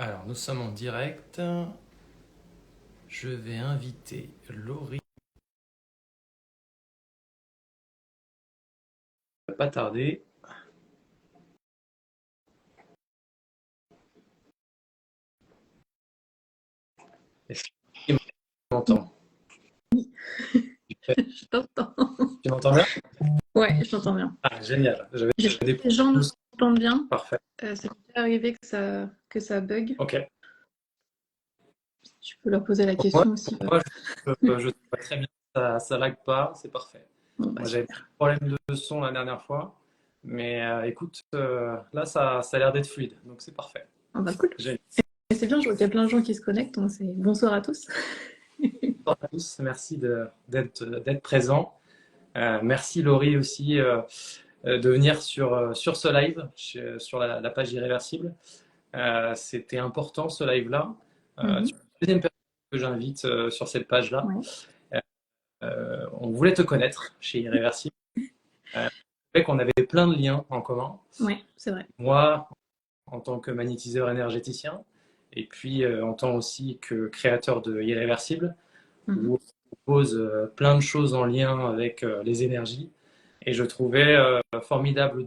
Alors, nous sommes en direct. Je vais inviter Laurie. Ça va pas tarder. Est-ce que tu m'entends? Je t'entends. Tu m'entends bien? Ouais, je t'entends bien. Ah, génial. J'avais J'espère des que les gens pouces. m'entendent bien. Parfait. Ça m'est déjà arrivé que ça bug. Ok. Tu peux leur poser la Pour moi, question aussi. pour moi, je te vois très bien. Ça lag pas. C'est parfait. Bon, bah Moi, j'avais pas super. de problème de son la dernière fois. Mais écoute, là, ça a l'air d'être fluide. Donc, c'est parfait. Ah bah cool. Génial. Et c'est bien, je vois qu'il y a plein de gens qui se connectent. Donc c'est bonsoir à tous. Bonsoir à tous. Merci d'être présent. Merci Laurie aussi. De venir sur ce live, sur la page Irréversible. C'était important ce live-là. Tu es Mhm. la deuxième personne que j'invite sur cette page-là. Ouais, On voulait te connaître chez Irréversible. On savait qu'on avait plein de liens en commun. ouais, c'est vrai. Moi, en tant que magnétiseur énergéticien, et puis en tant aussi que créateur de Irréversible, Mhm. où on propose plein de choses en lien avec les énergies. Et je trouvais formidable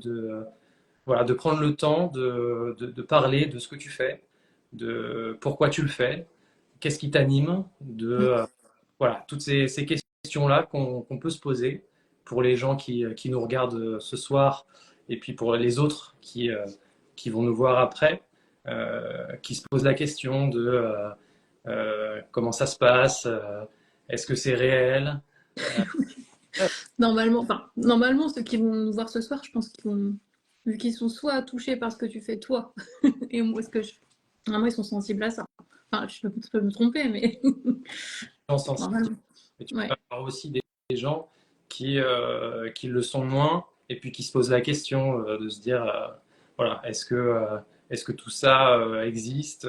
voilà, de prendre le temps de parler de ce que tu fais, de pourquoi tu le fais, qu'est-ce qui t'anime, Mhm. voilà, toutes ces questions-là qu'on peut se poser pour les gens qui nous regardent ce soir et puis pour les autres qui vont nous voir après, qui se posent la question de comment ça se passe, est-ce que c'est réel. Normalement, ceux qui vont nous voir ce soir, je pense qu'ils vont, vu qu'ils sont soit touchés par ce que tu fais toi, et moi, ce que je fais. Normalement, ils sont sensibles à ça. Enfin, je peux me tromper, mais Sensible. normalement. Mais tu peux Ouais. avoir aussi des gens qui le sont moins et puis qui se posent la question de se dire voilà, est-ce que tout ça existe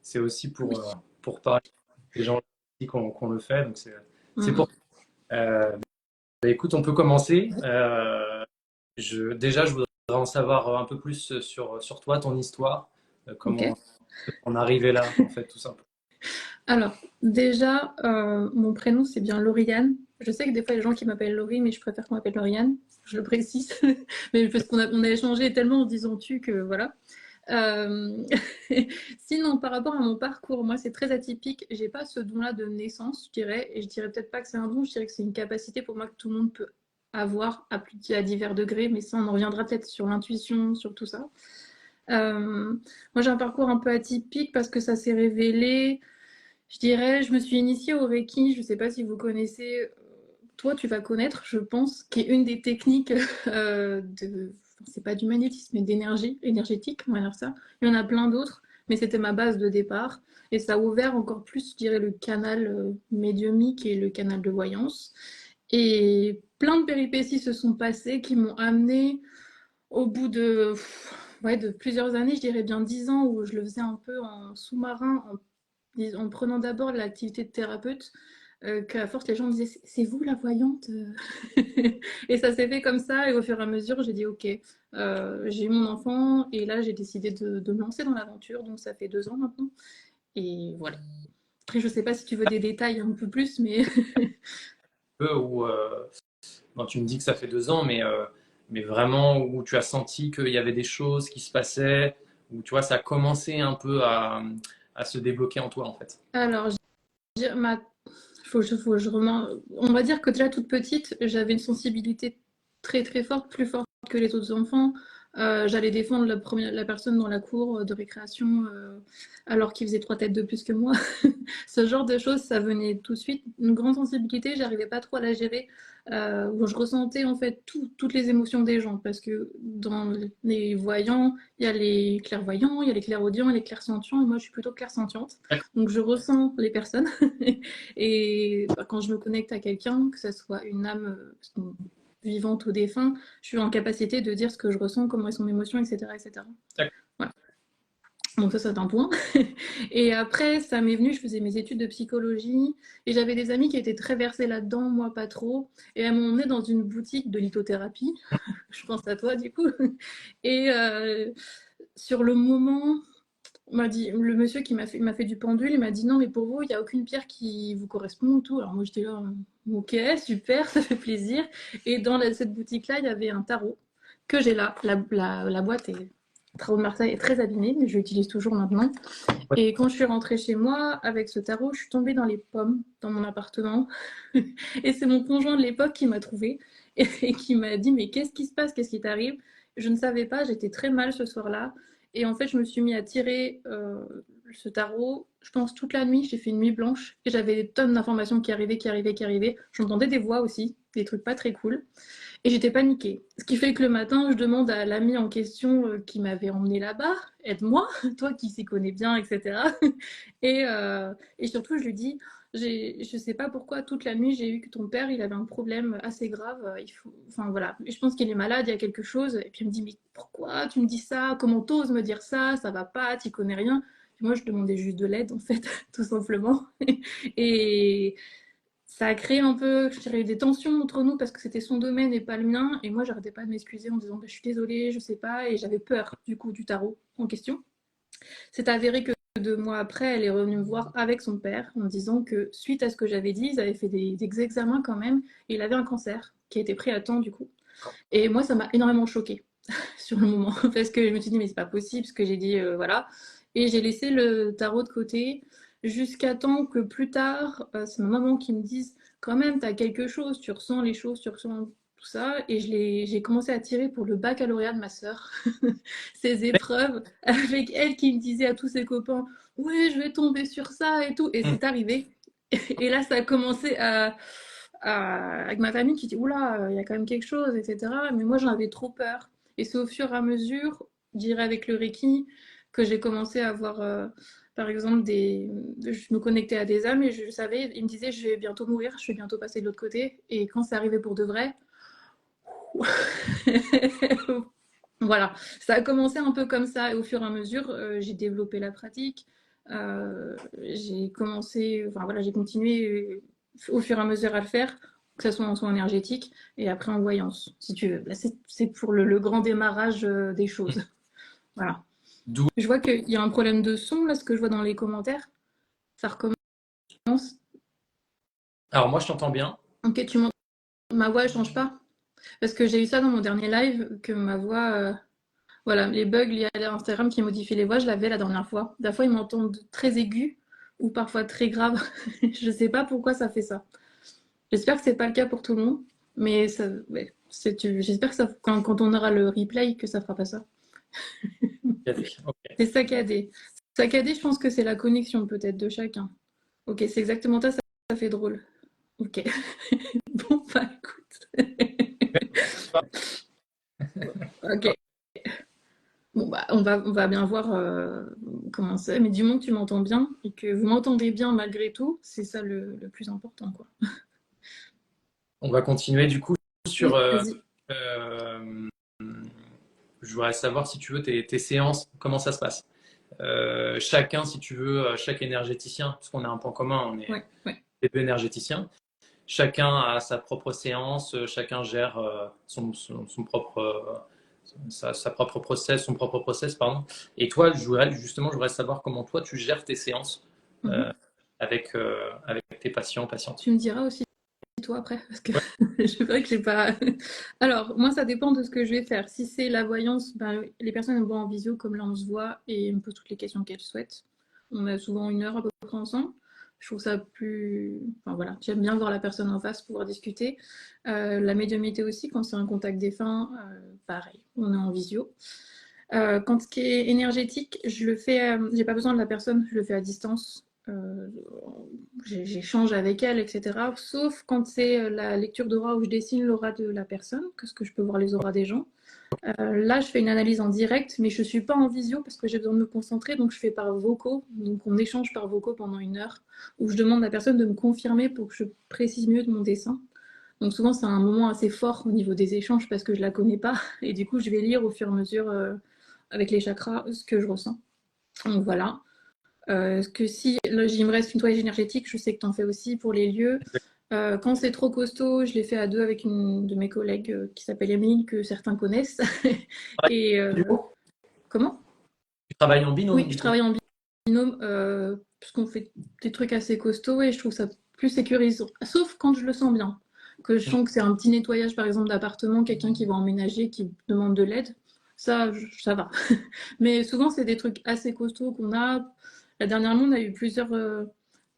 c'est aussi Oui. pour parler des gens qui qu'on le fait. Donc c'est pour. Mhm. Bah, écoute, on peut commencer. Déjà, je voudrais en savoir un peu plus sur toi, ton histoire, Ok. comment on est arrivé là, en fait, tout simplement. Alors, déjà, mon prénom, c'est bien Lauriane. Je sais que des fois, il y a des gens qui m'appellent Laurie, mais je préfère qu'on m'appelle Lauriane. Je le précise. Mais parce on a échangé tellement en disant tu que voilà. Euh, Sinon, par rapport à mon parcours, moi, c'est très atypique. J'ai pas ce don-là de naissance, je dirais. Et je dirais peut-être pas que c'est un don, je dirais que c'est une capacité pour moi que tout le monde peut avoir à divers degrés. Mais ça, on en reviendra peut-être sur l'intuition, sur tout ça. Moi, j'ai un parcours un peu atypique parce que ça s'est révélé. Je dirais, je me suis initiée au Reiki, je ne sais pas si vous connaissez, toi tu vas connaître, je pense, qui est une des techniques enfin, c'est pas du magnétisme, mais d'énergie, énergétique, on va dire ça. Il y en a plein d'autres, mais c'était ma base de départ. Et ça a ouvert encore plus, je dirais, le canal médiumique et le canal de voyance. Et plein de péripéties se sont passées qui m'ont amené au bout ouais, de plusieurs années, je dirais bien 10 ans, où je le faisais un peu en sous-marin, en prenant d'abord l'activité de thérapeute, qu'à force les gens me disaient c'est vous la voyante et ça s'est fait comme ça et au fur et à mesure j'ai dit ok, j'ai eu mon enfant et là j'ai décidé de me lancer dans l'aventure, donc ça fait 2 ans maintenant et voilà. Après je sais pas si tu veux des détails un peu plus mais Où bon, tu me dis que ça fait 2 ans, mais vraiment où tu as senti qu'il y avait des choses qui se passaient, où tu vois, ça a commencé un peu à se débloquer en toi, en fait. alors ma faut que je on va dire que déjà toute petite, j'avais une sensibilité très très forte, plus forte que les autres enfants. J'allais défendre la personne dans la cour de récréation alors qu'il faisait 3 têtes de plus que moi. Ce genre de choses, ça venait tout de suite. Une grande sensibilité, j'arrivais pas trop à la gérer. Où je ressentais en fait toutes les émotions des gens parce que dans les voyants, il y a les clairvoyants, il y a les clairaudients, et les clairsentients et moi je suis plutôt clairsentiente. D'accord. Donc je ressens les personnes et bah, quand je me connecte à quelqu'un, que ce soit une âme vivante ou défunt, je suis en capacité de dire ce que je ressens, comment est son émotion, etc. etc. Voilà. Donc ça, c'est un point. Et après, ça m'est venu, je faisais mes études de psychologie et j'avais des amis qui étaient très versés là-dedans, moi pas trop. Et elles m'ont emmenée dans une boutique de lithothérapie. Je pense à toi du coup. Et sur le moment, m'a dit, le monsieur qui m'a fait du pendule, il m'a dit non, mais pour vous, il n'y a aucune pierre qui vous correspond ou tout. Alors moi, j'étais là, ok, super, ça fait plaisir. Et dans cette boutique-là, il y avait un tarot que j'ai là. La boîte est, Tarot de Marseille est très abîmée, mais je l'utilise toujours maintenant. Ouais. Et quand je suis rentrée chez moi avec ce tarot, je suis tombée dans les pommes dans mon appartement. Et c'est mon conjoint de l'époque qui m'a trouvée et qui m'a dit mais qu'est-ce qui se passe, qu'est-ce qui t'arrive? Je ne savais pas, j'étais très mal ce soir-là. Et en fait, je me suis mis à tirer ce tarot. Je pense toute la nuit, j'ai fait une nuit blanche et j'avais des tonnes d'informations qui arrivaient, qui arrivaient, qui arrivaient. J'entendais des voix aussi, des trucs pas très cool. Et j'étais paniquée. Ce qui fait que le matin, je demande à l'ami en question qui m'avait emmené là-bas, aide-moi, toi qui s'y connais bien, etc. Et surtout, je lui dis, je sais pas pourquoi, toute la nuit, j'ai eu que ton père, il avait un problème assez grave. Enfin voilà, je pense qu'il est malade, il y a quelque chose. Et puis il me dit, mais pourquoi tu me dis ça? Comment t'oses me dire ça? Ça va pas, tu connais rien. Puis moi, je demandais juste de l'aide, en fait, tout simplement. Et ça a créé un peu, je dirais, des tensions entre nous parce que c'était son domaine et pas le mien. Et moi, j'arrêtais pas de m'excuser en disant bah, je suis désolée, je sais pas. Et j'avais peur du coup du tarot en question. C'est avéré que 2 mois après, elle est revenue me voir avec son père en disant que suite à ce que j'avais dit, ils avaient fait des examens quand même et il avait un cancer qui a été pris à temps du coup. Et moi, ça m'a énormément choquée sur le moment parce que je me suis dit mais c'est pas possible ce que j'ai dit, voilà. Et j'ai laissé le tarot de côté jusqu'à temps que plus tard, c'est ma maman qui me dise quand même, tu as quelque chose, tu ressens les choses, tu ressens tout ça. Et j'ai commencé à tirer pour le baccalauréat de ma sœur, ces épreuves, avec elle qui me disait à tous ses copains, oui, je vais tomber sur ça et tout. Et Mm. c'est arrivé. Et là, ça a commencé avec ma famille qui dit, oula, il y a quand même quelque chose, etc. Mais moi, j'en avais trop peur. Et c'est au fur et à mesure, je dirais avec le Reiki, que j'ai commencé à avoir, par exemple, je me connectais à des âmes et je savais, ils me disaient, je vais bientôt mourir, je vais bientôt passer de l'autre côté. Et quand c'est arrivé pour de vrai, voilà, ça a commencé un peu comme ça. Et au fur et à mesure, j'ai développé la pratique. J'ai commencé, enfin voilà, j'ai continué au fur et à mesure à le faire, que ce soit en soins énergétiques et après en voyance, si tu veux. Là, c'est pour le grand démarrage des choses. Voilà. D'où. Je vois qu'il y a un problème de son, là, ce que je vois dans les commentaires. Ça recommence. Alors moi, je t'entends bien. Ok, ma voix, elle change pas? Parce que j'ai eu ça dans mon dernier live, que ma voix, voilà, les bugs liés à Instagram qui modifient les voix, je l'avais la dernière fois. Des fois, ils m'entendent très aigu ou parfois très grave. Je sais pas pourquoi ça fait ça. J'espère que c'est pas le cas pour tout le monde, mais ça, ouais, j'espère que ça, quand on aura le replay, que ça fera pas ça. Ok. C'est saccadé. Saccadé, je pense que c'est la connexion peut-être de chacun. Ok, c'est exactement ça, ça fait drôle. Ok. Bon, bah écoute. Ok. Bon, bah, on va bien voir comment c'est. Mais du moment que tu m'entends bien et que vous m'entendez bien malgré tout, c'est ça le plus important, quoi. On va continuer du coup sur. Oui, vas-y. Euh, je voudrais savoir si tu veux tes séances, comment ça se passe. Chacun, si tu veux, chaque énergéticien, parce qu'on a un point commun, on est Ouais, ouais. les deux énergéticiens. Chacun a sa propre séance, chacun gère son propre, sa propre process, son propre process, pardon. Et toi, je voudrais savoir comment toi tu gères tes séances Mhm. avec tes patients, patientes. Tu me diras aussi toi après, parce que Ouais. je vrai que j'ai pas. Alors, moi, ça dépend de ce que je vais faire. Si c'est la voyance, ben, les personnes me voient en visio, comme là on se voit, et me posent toutes les questions qu'elles souhaitent. On a souvent 1 heure à peu près ensemble. Je trouve ça plus. Enfin voilà, j'aime bien voir la personne en face, pouvoir discuter. La médiumnité aussi, quand c'est un contact défunt, pareil, on est en visio. Quand ce qui est énergétique, je le fais, j'ai pas besoin de la personne, je le fais à distance. J'échange avec elle, etc. Sauf quand c'est la lecture d'aura où je dessine l'aura de la personne, parce que je peux voir les auras des gens. Là, je fais une analyse en direct, mais je ne suis pas en visio parce que j'ai besoin de me concentrer, donc je fais par vocaux. Donc on échange par vocaux pendant 1 heure, où je demande à la personne de me confirmer pour que je précise mieux de mon dessin. Donc souvent, c'est un moment assez fort au niveau des échanges parce que je ne la connais pas, et du coup, je vais lire au fur et à mesure avec les chakras ce que je ressens. Donc voilà. Que si là, il me reste une toilette énergétique, je sais que tu en fais aussi pour les lieux. Quand c'est trop costaud, je l'ai fait à 2 avec une de mes collègues qui s'appelle Emily, que certains connaissent. Et comment? Tu travailles en binôme Oui, du je coup. travaille en binôme, parce qu'on fait des trucs assez costauds et je trouve ça plus sécurisant. Sauf quand je le sens bien. Que je sens que c'est un petit nettoyage, par exemple, d'appartement, quelqu'un qui va emménager, qui demande de l'aide. Ça va. Mais souvent, c'est des trucs assez costauds qu'on a. La dernièrement, on a eu plusieurs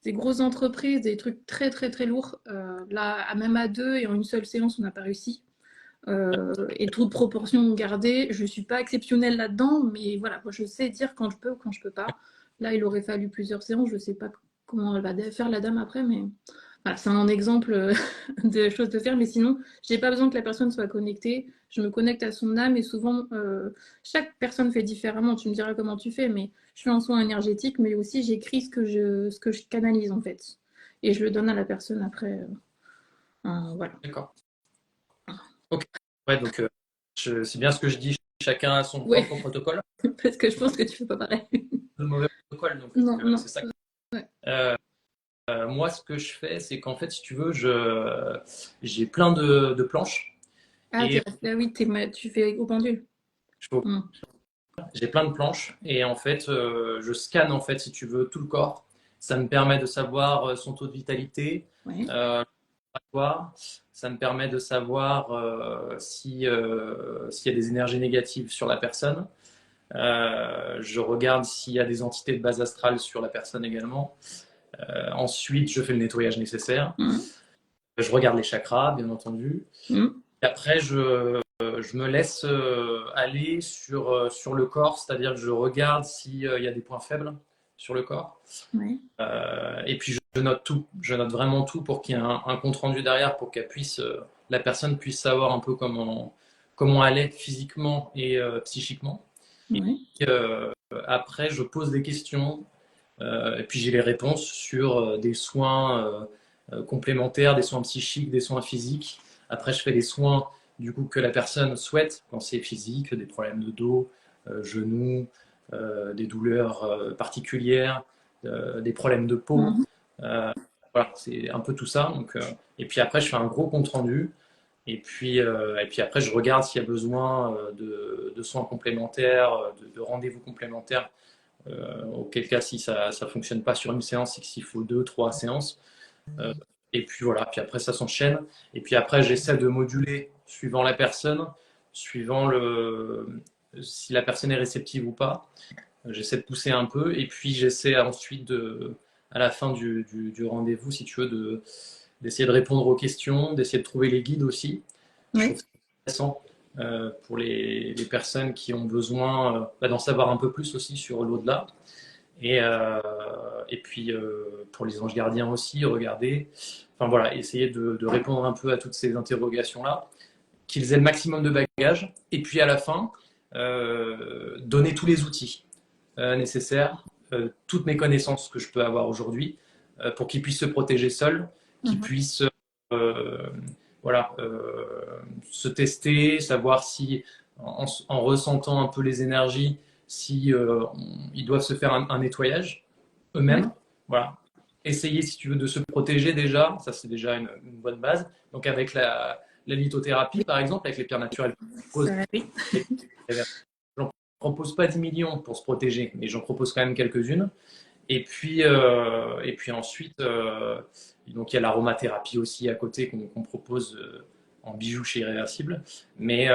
des grosses entreprises, des trucs très très très lourds. Là, même à deux et en une seule séance, on n'a pas réussi. Et toute proportion gardée, je ne suis pas exceptionnelle là-dedans, mais voilà, moi, je sais dire quand je peux ou quand je peux pas. Là, il aurait fallu plusieurs séances. Je ne sais pas comment elle va faire la dame après, mais voilà, c'est un exemple de choses de faire. Mais sinon, je n'ai pas besoin que la personne soit connectée. Je me connecte à son âme et souvent, chaque personne fait différemment. Tu me diras comment tu fais, mais je fais un soin énergétique, mais aussi j'écris ce que je canalise en fait. Et je le donne à la personne après. Voilà. D'accord. Ok. Ouais, donc c'est bien ce que je dis. Chacun a son Ouais, propre protocole. parce que je pense que tu fais pas pareil. De mauvais protocole, donc Non, non. c'est ça. Ouais. Euh, Moi, ce que je fais, c'est qu'en fait, si tu veux, j'ai plein de planches Ah, et oui, tu fais au pendule. je- Hmm. j'ai plein de planches et en fait, je scanne en fait, si tu veux, tout le corps. Ça me permet de savoir son taux de vitalité, Ouais. euh, ça me permet de savoir s'il y a des énergies négatives sur la personne. Je regarde s'il y a des entités de base astrale sur la personne également. Ensuite, je fais le nettoyage nécessaire. Hmm. Je regarde les chakras, bien entendu. Hmm. Et après, je me laisse aller sur le corps, c'est-à-dire que je regarde s'il y a des points faibles sur le corps. Ouais. Et puis, je note tout. Je note vraiment tout pour qu'il y ait un compte rendu derrière, pour la personne puisse savoir un peu comment elle est physiquement et psychiquement. Ouais. Et, après, je pose des questions et puis j'ai les réponses sur des soins complémentaires, des soins psychiques, des soins physiques. Après, je fais des soins du coup que la personne souhaite quand c'est physique, des problèmes de dos, genoux, des douleurs particulières, des problèmes de peau. Hmm. Voilà, c'est un peu tout ça. Donc, et puis après, je fais un gros compte rendu. Et puis après, je regarde s'il y a besoin de soins complémentaires, de rendez-vous complémentaires. Auquel cas, si ça ne fonctionne pas sur une séance, c'est qu'il faut deux, trois séances. Euh, et puis voilà, puis après, ça s'enchaîne. Et puis après, j'essaie de moduler suivant la personne, suivant si la personne est réceptive ou pas. J'essaie de pousser un peu. Et puis j'essaie ensuite, à la fin du rendez-vous, si tu veux, d'essayer de répondre aux questions, d'essayer de trouver les guides aussi. Je trouve Ouais. ça intéressant pour les personnes qui ont besoin d'en savoir un peu plus aussi sur l'au-delà. Et, euh, et puis pour les anges gardiens aussi, regarder, enfin voilà, essayer de répondre un peu à toutes ces interrogations-là, qu'ils aient le maximum de bagages, et puis à la fin, donner tous les outils nécessaires, toutes mes connaissances que je peux avoir aujourd'hui, pour qu'ils puissent se protéger seuls, qu'ils Mhm. puissent euh, voilà, se tester, savoir si, en ressentant un peu les énergies, si ils doivent se faire un nettoyage Ouais. eux-mêmes. Voilà. Essayer, si tu veux, de se protéger déjà, ça c'est déjà une bonne base. Donc avec la lithothérapie, par exemple, avec les pierres naturelles, Oui. j'en propose pas 10 millions pour se protéger, mais j'en propose quand même quelques-unes. Et puis ensuite, donc il y a l'aromathérapie aussi à côté qu'on propose en bijoux chez Irréversible. Mais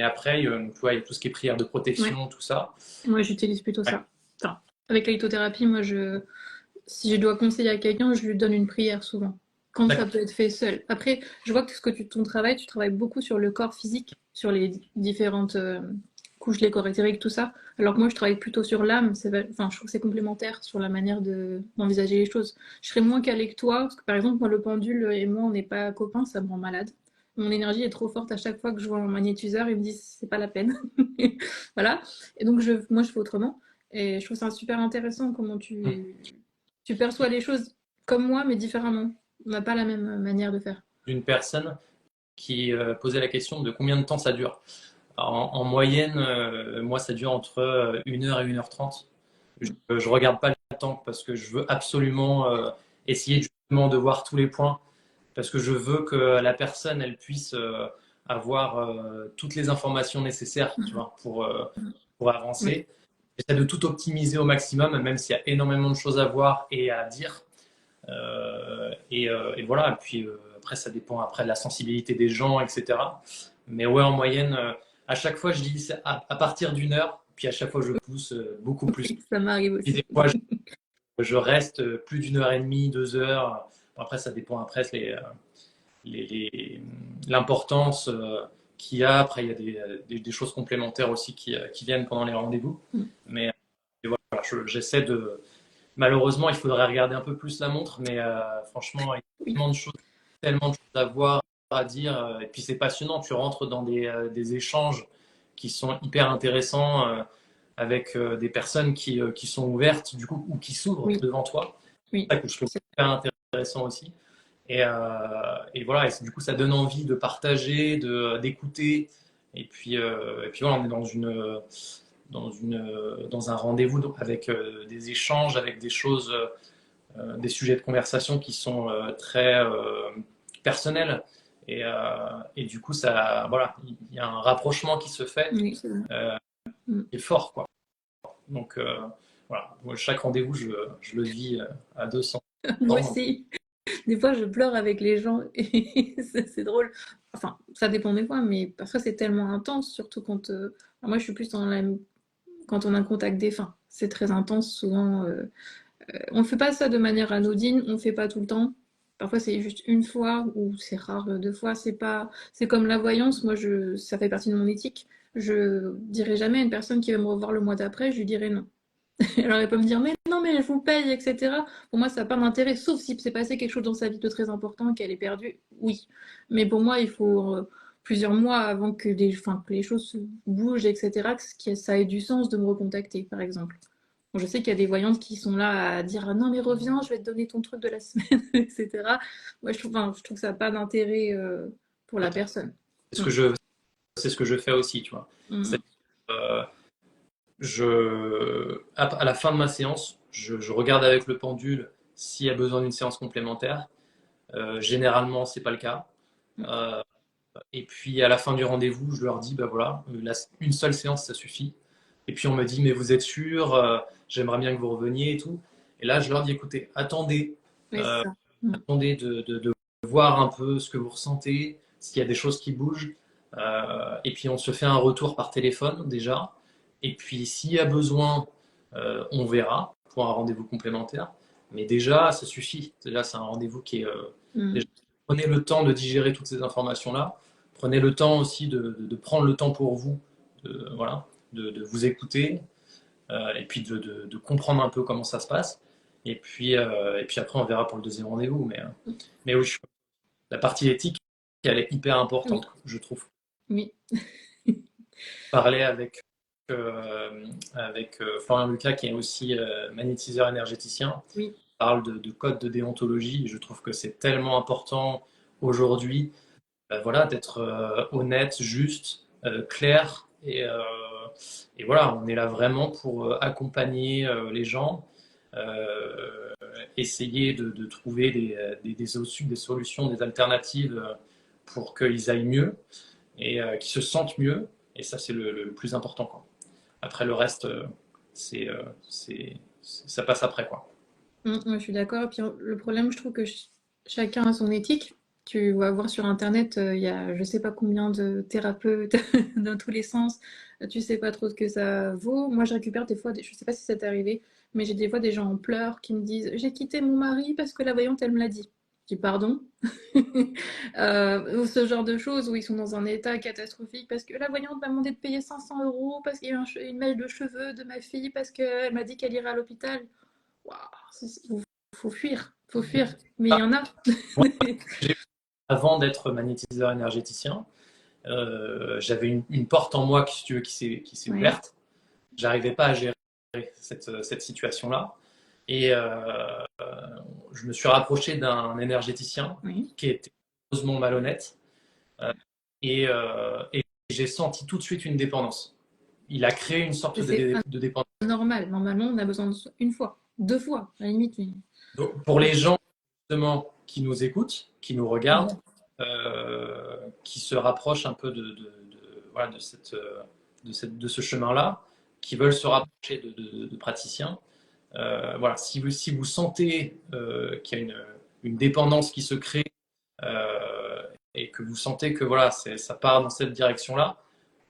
après, tu vois, il y a tout ce qui est prière de Ouais. protection, tout ça. Moi, j'utilise plutôt Ouais, ça. Enfin, avec la lithothérapie, si je dois conseiller à quelqu'un, je lui donne une prière souvent. Quand ça d'accord. peut être fait seul. Après, je vois que ton travail, tu travailles beaucoup sur le corps physique, sur les différentes couches, les corps éthériques, tout ça. Alors que moi, je travaille plutôt sur l'âme. Enfin, je trouve que c'est complémentaire sur la manière d'envisager les choses. Je serais moins calée que toi, parce que par exemple, moi, le pendule et moi, on n'est pas copains, ça me rend malade. Mon énergie est trop forte à chaque fois que je vois un magnétiseur, il me dit c'est pas la peine. Voilà. Et donc, moi, je fais autrement. Et je trouve ça super intéressant comment tu perçois les choses comme moi, mais différemment. On n'a pas la même manière de faire. D'une personne qui posait la question de combien de temps ça dure. En moyenne, moi, ça dure entre 1 heure et 1h30. Je regarde pas le temps parce que je veux absolument essayer justement de voir tous les points parce que je veux que la personne elle puisse avoir toutes les informations nécessaires, tu vois, pour Oui, avancer. j'essaie de tout optimiser au maximum, même s'il y a énormément de choses à voir et à dire. Et voilà, et puis après, ça dépend après de la sensibilité des gens, etc. Mais ouais, en moyenne, à chaque fois, je dis c'est à partir d'une heure, puis à chaque fois, je pousse beaucoup plus. Oui, ça m'arrive Et aussi. des fois, je reste plus d'une heure et demie, 2 heures. Après, ça dépend après l'importance qu'il y a. Après, il y a des choses complémentaires aussi qui viennent pendant les rendez-vous. Mm. Mais voilà, j'essaie de. Malheureusement, il faudrait regarder un peu plus la montre, mais franchement, il y a Oui, tellement de choses à voir, à dire. Et puis c'est passionnant, tu rentres dans des échanges qui sont hyper intéressants avec des personnes qui sont ouvertes du coup ou qui s'ouvrent oui, devant toi. oui. C'est ça que je trouve hyper intéressant aussi. Et voilà, et du coup ça donne envie de partager, d'écouter. Et puis voilà, on est dans un rendez-vous avec des échanges, avec des choses, des sujets de conversation qui sont très personnels. Et du coup, voilà, il y a un rapprochement qui se fait Oui, c'est vrai. euh, Mm. qui est fort, quoi. Donc voilà, moi, chaque rendez-vous, je le vis à 200. Moi Donc, aussi. Des fois, je pleure avec les gens et c'est drôle. Enfin, ça dépend des fois, mais parfois c'est tellement intense, surtout quand. Moi, je suis plus dans la. Quand on a un contact défunt. C'est très intense, souvent. On ne fait pas ça de manière anodine, on ne fait pas tout le temps. Parfois, c'est juste une fois, ou c'est rare, 2 fois. C'est pas. C'est comme la voyance, moi, ça fait partie de mon éthique. Je dirai jamais à une personne qui va me revoir le mois d'après, je lui dirai non. Alors elle peut me dire mais non mais je vous paye, etc. Pour moi ça n'a pas d'intérêt, sauf si c'est passé quelque chose dans sa vie de très important qu'elle est perdue, oui. Mais pour moi il faut plusieurs mois avant enfin, que les choses bougent, etc. Que ça ait du sens de me recontacter, par exemple. Bon, je sais qu'il y a des voyantes qui sont là à dire ah non mais reviens, je vais te donner ton truc de la semaine, etc. Moi enfin, je trouve que ça n'a pas d'intérêt pour la personne. c'est ce Mm. que je, c'est ce que je fais aussi, tu vois. C'est, Mm. euh, à la fin de ma séance, je regarde avec le pendule s'il y a besoin d'une séance complémentaire. Généralement, c'est pas le cas. Euh, et puis à la fin du rendez-vous, je leur dis, bah voilà, une seule séance, ça suffit. Et puis on me dit, mais vous êtes sûr, j'aimerais bien que vous reveniez et tout. Et là, je leur dis, écoutez, Oui, c'est ça. Mm. attendez de voir un peu ce que vous ressentez, s'il y a des choses qui bougent. Et puis on se fait un retour par téléphone déjà. Et puis s'il y a besoin, on verra pour un rendez-vous complémentaire. Mais déjà, ça suffit. Déjà, c'est un rendez-vous qui est. Mm. Déjà, prenez le temps de digérer toutes ces informations-là. Prenez le temps aussi de prendre le temps pour vous, voilà, de vous écouter, et puis de comprendre un peu comment ça se passe. Et puis après, on verra pour le deuxième rendez-vous. Mais oui, la partie éthique, elle est hyper Oui, importante, je trouve. oui, Parler avec Florian Lucas, qui est aussi magnétiseur énergéticien, oui. parle de code de déontologie. Je trouve que c'est tellement important aujourd'hui, voilà, d'être honnête, juste, clair. Et voilà, on est là vraiment pour accompagner les gens, essayer de trouver des solutions, des alternatives pour qu'ils aillent mieux et qu'ils se sentent mieux. Et ça, c'est le plus important, quoi. Après, le reste, c'est, euh, ça passe après, quoi. Moi, je suis d'accord. Puis le problème, je trouve que chacun a son éthique. Tu vas voir sur Internet, il y a je sais pas combien de thérapeutes dans tous les sens. Tu sais pas trop ce que ça vaut. Moi, je récupère des fois, je sais pas si ça t'est arrivé, mais j'ai des fois des gens en pleurs qui me disent, j'ai quitté mon mari parce que la voyante, elle me l'a dit. Je dis pardon. Ou ce genre de choses où ils sont dans un état catastrophique parce que la voyante m'a demandé de payer 500 euros parce qu'il y a une mèche de cheveux de ma fille parce qu'elle m'a dit qu'elle irait à l'hôpital. Waouh, faut fuir, faut fuir. Mais il y en a. Moi, avant d'être magnétiseur énergéticien, j'avais une porte en moi, si tu veux, qui s'est Ouais, ouverte. J'arrivais pas à gérer cette situation-là. Et je me suis rapproché d'un énergéticien oui. qui était heureusement malhonnête. Euh, et j'ai senti tout de suite une dépendance. Il a créé une sorte C'est de dépendance. anormal. Normalement, on a besoin une fois, 2 fois, à la limite. Donc, pour les gens justement qui nous écoutent, qui nous regardent, Mhm. qui se rapprochent un peu voilà, de ce chemin-là, qui veulent se rapprocher de praticiens. Voilà, si vous sentez qu'il y a une dépendance qui se crée et que vous sentez que voilà, ça part dans cette direction-là,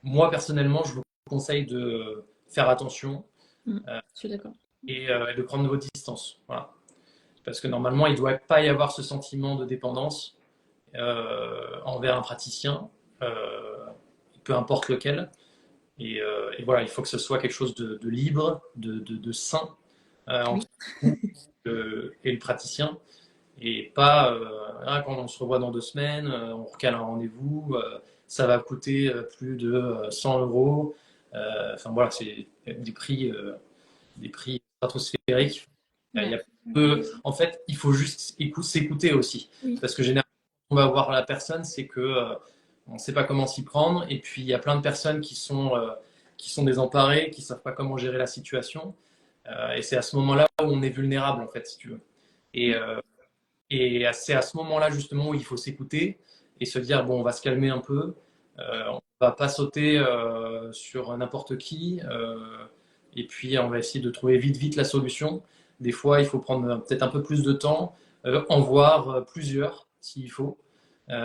moi personnellement, je vous conseille de faire attention Je suis d'accord. et de prendre vos distances. Voilà. Parce que normalement, il ne doit pas y avoir ce sentiment de dépendance envers un praticien, peu importe lequel. Et voilà, il faut que ce soit quelque chose de libre, de sain Oui. entre vous et le praticien. Et pas quand on se revoit dans 2 semaines, on recale un rendez-vous, ça va coûter plus de 100 euros. Enfin voilà, c'est des prix stratosphériques. Il y Ouais. a en fait, il faut juste s'écouter aussi. Oui. Parce que généralement, on va voir la personne, c'est que on ne sait pas comment s'y prendre. Et puis, il y a plein de personnes qui sont désemparées, qui ne savent pas comment gérer la situation. Et c'est à ce moment-là où on est vulnérable, en fait, si tu veux. Et, c'est à ce moment-là, justement, où il faut s'écouter et se dire, bon, on va se calmer un peu. On va pas sauter sur n'importe qui. Et puis, on va essayer de trouver vite la solution. Des fois, il faut prendre peut-être un peu plus de temps, en voir plusieurs, s'il faut,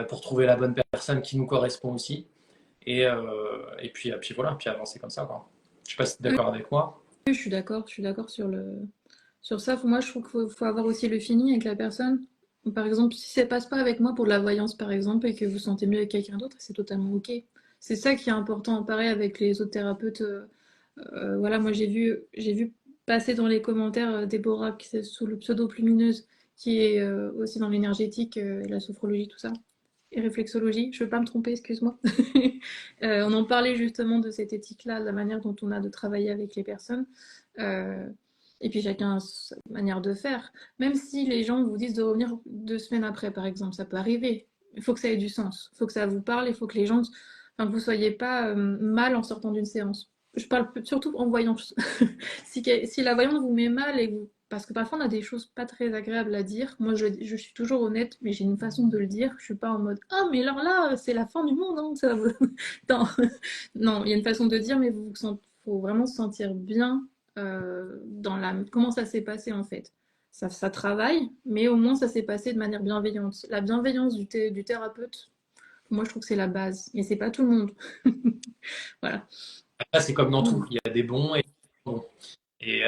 pour trouver la bonne personne qui nous correspond aussi. Et puis voilà, puis avancer comme ça, quoi. Je sais pas si tu es Oui, d'accord avec moi. je suis d'accord sur ça. Moi, je trouve qu'il faut avoir aussi le feeling avec la personne. Par exemple, si ça passe pas avec moi pour de la voyance, par exemple, et que vous sentez mieux avec quelqu'un d'autre, c'est totalement OK. C'est ça qui est important. Pareil avec les autres thérapeutes. Voilà, moi j'ai vu passer dans les commentaires Déborah, qui est sous le pseudo Plumineuse, qui est aussi dans l'énergétique, la sophrologie, tout ça. Et réflexologie, je ne veux pas me tromper, excuse-moi. On en parlait justement de cette éthique-là, de la manière dont on a de travailler avec les personnes. Euh, et puis chacun a sa manière de faire. Même si les gens vous disent de revenir 2 semaines après, par exemple, ça peut arriver. Il faut que ça ait du sens. Il faut que ça vous parle. Il faut que les gens, enfin, que vous soyez pas mal en sortant d'une séance. Je parle surtout en voyance. Si la voyante vous met mal et vous... Parce que parfois on a des choses pas très agréables à dire. Moi je suis toujours honnête, mais j'ai une façon de le dire. Je suis pas en mode ah mais alors là c'est la fin du monde, hein, ça... non. Non, il y a une façon de dire, mais faut vraiment se sentir bien dans la comment ça s'est passé en fait. Ça travaille, mais au moins ça s'est passé de manière bienveillante. La bienveillance du thérapeute, moi je trouve que c'est la base, mais c'est pas tout le monde. Voilà. Après, c'est comme dans tout. Mm. Il y a des bons et des bons. Et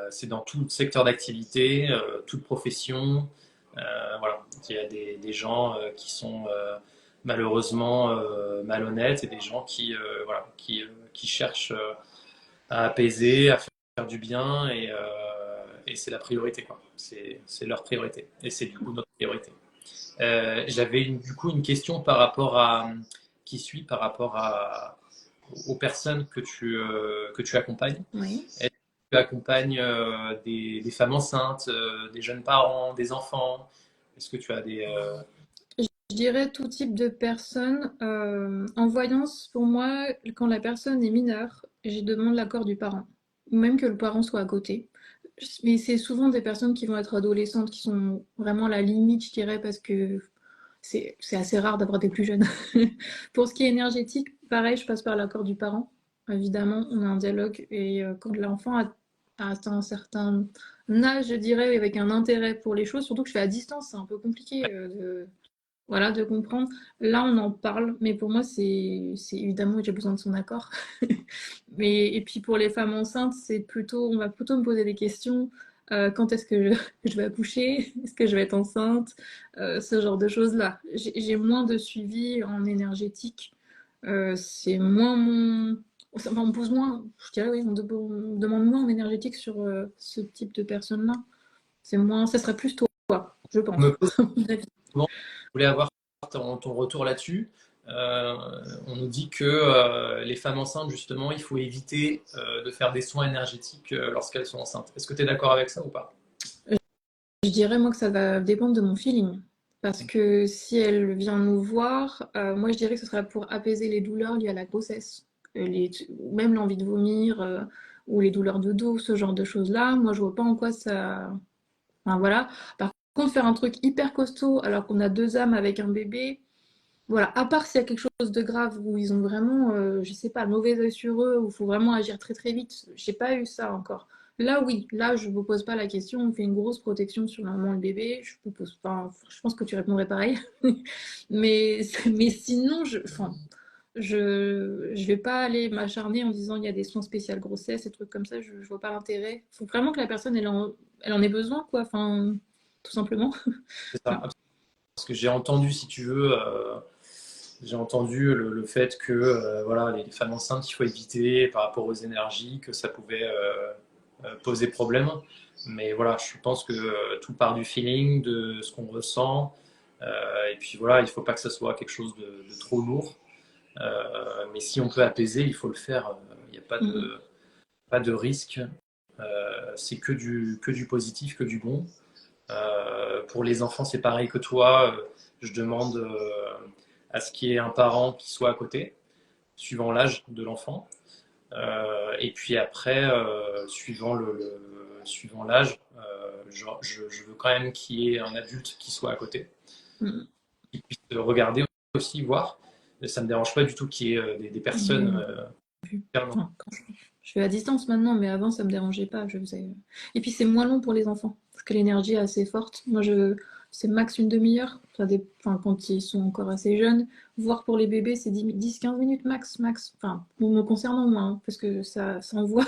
c'est dans tout secteur d'activité, toute profession. Voilà. Il y a des gens qui sont malheureusement malhonnêtes et des gens voilà, qui cherchent à apaiser, à faire du bien et c'est la priorité, quoi. C'est leur priorité et c'est du coup notre priorité. J'avais du coup une question par rapport à qui suit par rapport aux personnes que tu accompagnes. Oui. Est-ce que tu accompagnes des femmes enceintes, des jeunes parents, des enfants? Est-ce que tu as des... Je dirais tout type de personnes. En voyance, pour moi, quand la personne est mineure, je demande l'accord du parent, ou même que le parent soit à côté. Mais c'est souvent des personnes qui vont être adolescentes, qui sont vraiment à la limite, je dirais, parce que c'est assez rare d'avoir des plus jeunes. Pour ce qui est énergétique, pareil, je passe par l'accord du parent. Évidemment, on a un dialogue, et quand l'enfant a atteint un certain âge, je dirais, avec un intérêt pour les choses, surtout que je fais à distance, c'est un peu compliqué voilà, de comprendre. Là, on en parle, mais pour moi, c'est évidemment que j'ai besoin de son accord. Et puis pour les femmes enceintes, on va plutôt me poser des questions. Quand est-ce que je vais accoucher? Est-ce que je vais être enceinte? Ce genre de choses-là. J'ai moins de suivi en énergétique. C'est moins mon... Enfin, on me pose moins, je dirais oui, on demande moins en énergétique sur ce type de personnes-là. C'est moins, ça serait plus toi, je On me pense. pose souvent, je voulais avoir ton retour là-dessus. Euh, on nous dit que les femmes enceintes, justement, il faut éviter de faire des soins énergétiques lorsqu'elles sont enceintes. Est-ce que tu es d'accord avec ça ou pas? Je dirais moi que ça va dépendre de mon feeling. Parce que si elle vient nous voir, moi je dirais que ce sera pour apaiser les douleurs liées à la grossesse. Même l'envie de vomir ou les douleurs de dos, ce genre de choses-là. Moi je vois pas en quoi ça. Enfin voilà. Par contre, faire un truc hyper costaud alors qu'on a deux âmes avec un bébé, voilà, à part s'il y a quelque chose de grave où ils ont vraiment, je sais pas, le mauvais œil sur eux, où il faut vraiment agir très très vite, j'ai pas eu ça encore. Là, oui, là, je vous pose pas la question, on fait une grosse protection sur la maman et le bébé, je vous pose pas, je pense que tu répondrais pareil. Mais, mais sinon, enfin, je vais pas aller m'acharner en disant il y a des soins spéciaux grossesse, des trucs comme ça, je vois pas l'intérêt. Il faut vraiment que la personne, elle en ait besoin, quoi, enfin, tout simplement. C'est ça. Parce que j'ai entendu, si tu veux, j'ai entendu le fait que voilà, les femmes enceintes, il faut éviter par rapport aux énergies, que ça pouvait poser problème. Mais voilà, je pense que tout part du feeling, de ce qu'on ressent. Et puis voilà, il ne faut pas que ça soit quelque chose de trop lourd. Mais si on peut apaiser, il faut le faire. Il n'y a Mhm. pas de risque. C'est que du positif, que du bon. Pour les enfants, c'est pareil que toi. Je demande à ce qu'il y ait un parent qui soit à côté, suivant l'âge de l'enfant. Et puis après, suivant l'âge, je veux quand même qu'il y ait un adulte qui soit à côté, Mhm. qui puisse regarder aussi, voir. Ça ne me dérange pas du tout qu'il y ait des Oui, personnes moi plus. externes. Enfin, quand je fais à distance maintenant, mais avant ça me dérangeait pas. Je faisais... Et puis c'est moins long pour les enfants, parce que l'énergie est assez forte. Moi, c'est max une demi-heure, enfin, quand ils sont encore assez jeunes. Voire pour les bébés, c'est 10-15 minutes max, max. Enfin, me concernant moi, hein, parce que ça envoie.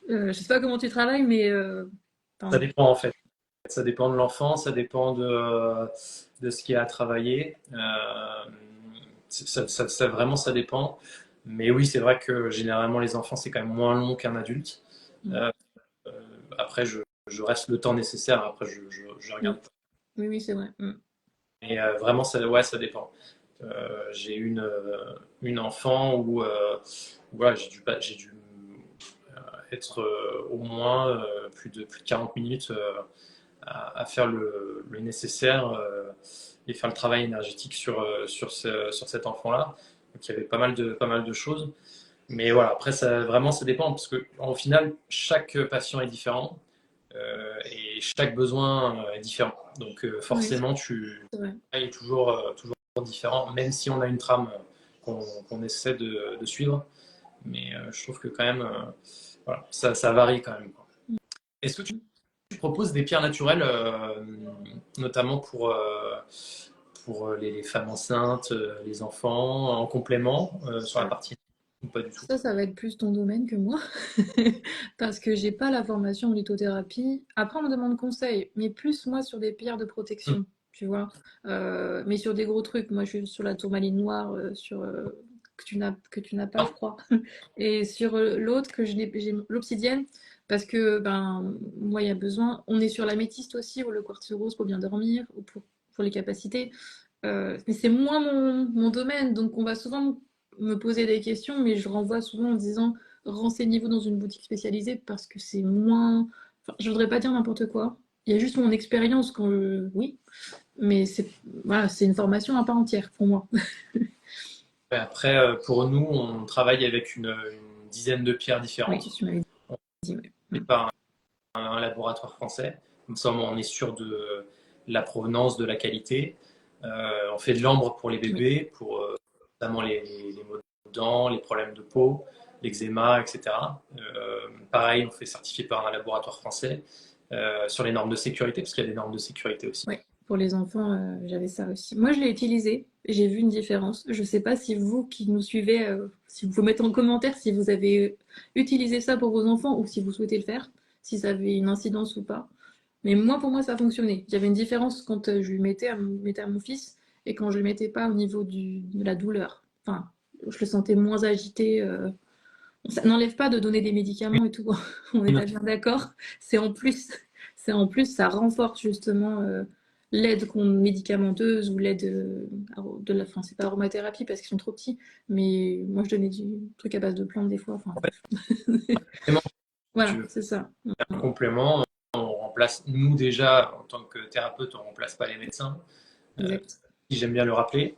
Je sais pas comment tu travailles, mais Ça enfin, dépend en fait. Ça dépend de l'enfant, ça dépend de ce qu'il y a à travailler. Vraiment, ça dépend. Mais oui, c'est vrai que généralement, les enfants, c'est quand même moins long qu'un adulte. mm, Euh, Après, je reste le temps nécessaire. Après, je regarde oui, pas. oui, oui, c'est vrai. Mm. Mais vraiment, ouais, ça dépend. J'ai une enfant où voilà, j'ai dû être au moins plus de 40 minutes à faire le nécessaire et faire le travail énergétique sur cet enfant-là. Donc il y avait pas mal de choses. Mais voilà, après, vraiment, ça dépend parce qu'au final, chaque patient est différent et chaque besoin est différent. Donc Oui, forcément, tu c'est vrai. es toujours différent, même si on a une trame qu'on essaie de suivre. Mais je trouve que quand même, voilà, ça varie quand même, quoi. Est-ce que tu proposes des pierres naturelles, notamment pour les femmes enceintes, les enfants, en complément sur la Alors, partie ou pas du tout? ça va être plus ton domaine que moi, parce que j'ai pas la formation en lithothérapie. Après, on me demande conseil, mais plus moi sur des pierres de Hmm. protection, tu vois. Mais sur des gros trucs, moi je suis sur la tourmaline noire, que tu n'as pas, je Non. crois. Et sur l'autre, j'ai l'obsidienne, parce que ben moi il y a besoin. On est sur l'améthyste aussi, ou le quartz rose pour bien dormir, ou pour les capacités. Mais c'est moins mon domaine, donc on va souvent me poser des questions, mais je renvoie souvent en disant renseignez-vous dans une boutique spécialisée parce que c'est moins. Enfin, je voudrais pas dire n'importe quoi. Il y a juste mon expérience oui, mais c'est voilà, c'est une formation à part entière pour moi. Après, pour nous, on travaille avec une dizaine de pierres Oui, différentes. tu m'avais On dit, ouais. n'est pas un laboratoire français. Comme ça, on est sûr de la provenance, de la qualité. On fait de l'ambre pour les Oui, bébés, pour notamment les maux de dents, les problèmes de peau, l'eczéma, etc. Pareil, on fait certifier par un laboratoire français sur les normes de sécurité, parce qu'il y a des normes de sécurité aussi. ouais. Pour les enfants, j'avais ça aussi. Moi, je l'ai utilisé, j'ai vu une différence. Je sais pas si vous qui nous suivez, si vous mettez en commentaire si vous avez utilisé ça pour vos enfants ou si vous souhaitez le faire, si ça avait une incidence ou pas. Mais moi, pour moi, ça fonctionnait. J'avais une différence quand je lui mettais à mon fils et quand je le mettais pas au niveau de la douleur. Enfin, je le sentais moins agité. Ça n'enlève pas de donner des médicaments et tout. On est bien d'accord. C'est en plus, ça renforce justement médicamenteuse ou l'aide enfin, c'est pas aromathérapie parce qu'ils sont trop petits, mais moi je donnais du truc à base de plantes des fois. Enfin, En fait, bref. tu Voilà, veux c'est ça. faire un complément, on remplace, nous déjà, en tant que thérapeute, on ne remplace pas les médecins, Exact. j'aime bien le rappeler.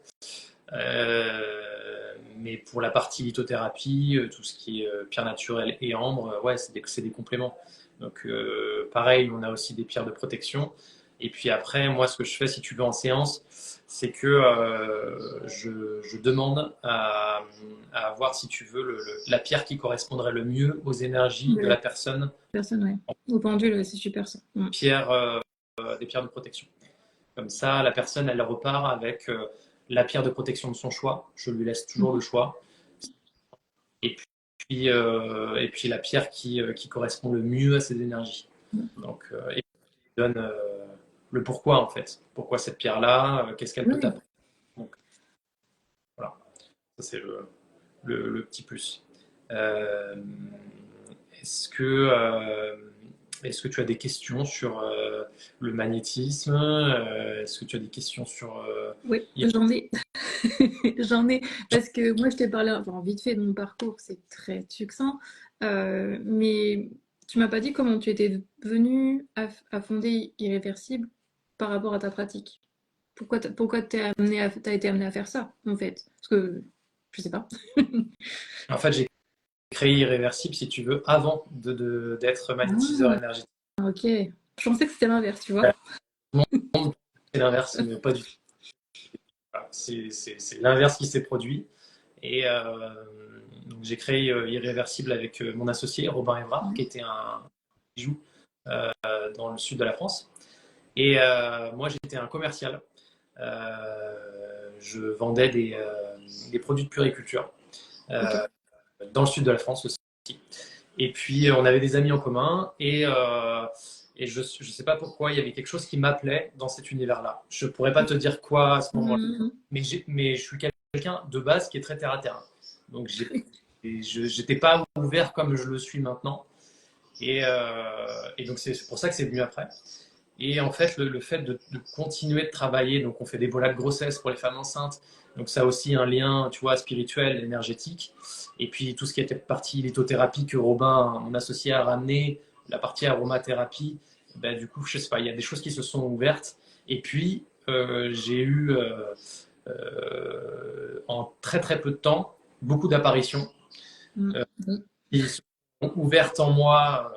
Mais pour la partie lithothérapie, tout ce qui est pierre naturelle et ambre, ouais, c'est des compléments. Donc pareil, on a aussi des pierres de protection. Et puis après, moi, ce que je fais, si tu veux, en séance, c'est que je demande à voir, si tu veux, la pierre qui correspondrait le mieux aux énergies De de la la personne, personne, ouais. Au pendule, ouais, c'est super ça. pierre, des pierres de protection. Comme ça, la personne, elle repart avec la pierre de protection de son choix. Je lui laisse toujours le choix. Et et puis la pierre qui correspond le mieux à ses énergies. Donc, et puis, donne le pourquoi, en fait. Pourquoi cette pierre-là, qu'est-ce qu'elle peut Oui. t'apporter. Donc, voilà, ça c'est le petit plus. Euh, est-ce que, euh, est-ce que tu as des questions sur le magnétisme? Est-ce que tu as des questions sur... Oui, j'en ai. J'en ai. Parce que moi, je t'ai parlé enfin, vite fait de mon parcours, c'est très succinct. Mais tu m'as pas dit comment tu étais venu à fonder Irréversible par rapport à ta pratique. Pourquoi t'as été amené à faire ça, en fait? Parce que je sais pas. En fait, j'ai créé Irréversible, si tu veux, avant d'être magnétiseur énergétique. Ah, ok. Je pensais que c'était l'inverse, tu vois. C'est l'inverse, mais pas du tout. Voilà, c'est l'inverse qui s'est produit. Et donc j'ai créé Irréversible avec mon associé Robin Évrard, qui était un bijou dans le sud de la France. Et moi, j'étais un commercial. Je vendais des produits de puriculture Ok. dans le sud de la France aussi. Et puis, on avait des amis en commun et je ne sais pas pourquoi, il y avait quelque chose qui m'appelait dans cet univers-là. Je ne pourrais pas te dire quoi à ce moment-là, Mhm. mais je suis quelqu'un de base qui est très terre à terre. Donc, je n'étais pas ouvert comme je le suis maintenant. Et donc, c'est pour ça que c'est venu après. Et en fait, le fait de continuer de travailler, donc on fait des bolas de grossesse pour les femmes enceintes, donc ça a aussi un lien, tu vois, spirituel, énergétique. Et puis tout ce qui était partie lithothérapie que Robin, mon associé, a ramené, la partie aromathérapie, ben, du coup, je sais pas, il y a des choses qui se sont ouvertes. Et puis, j'ai eu, en très très peu de temps, beaucoup d'apparitions Mhm. qui se sont ouvertes en moi,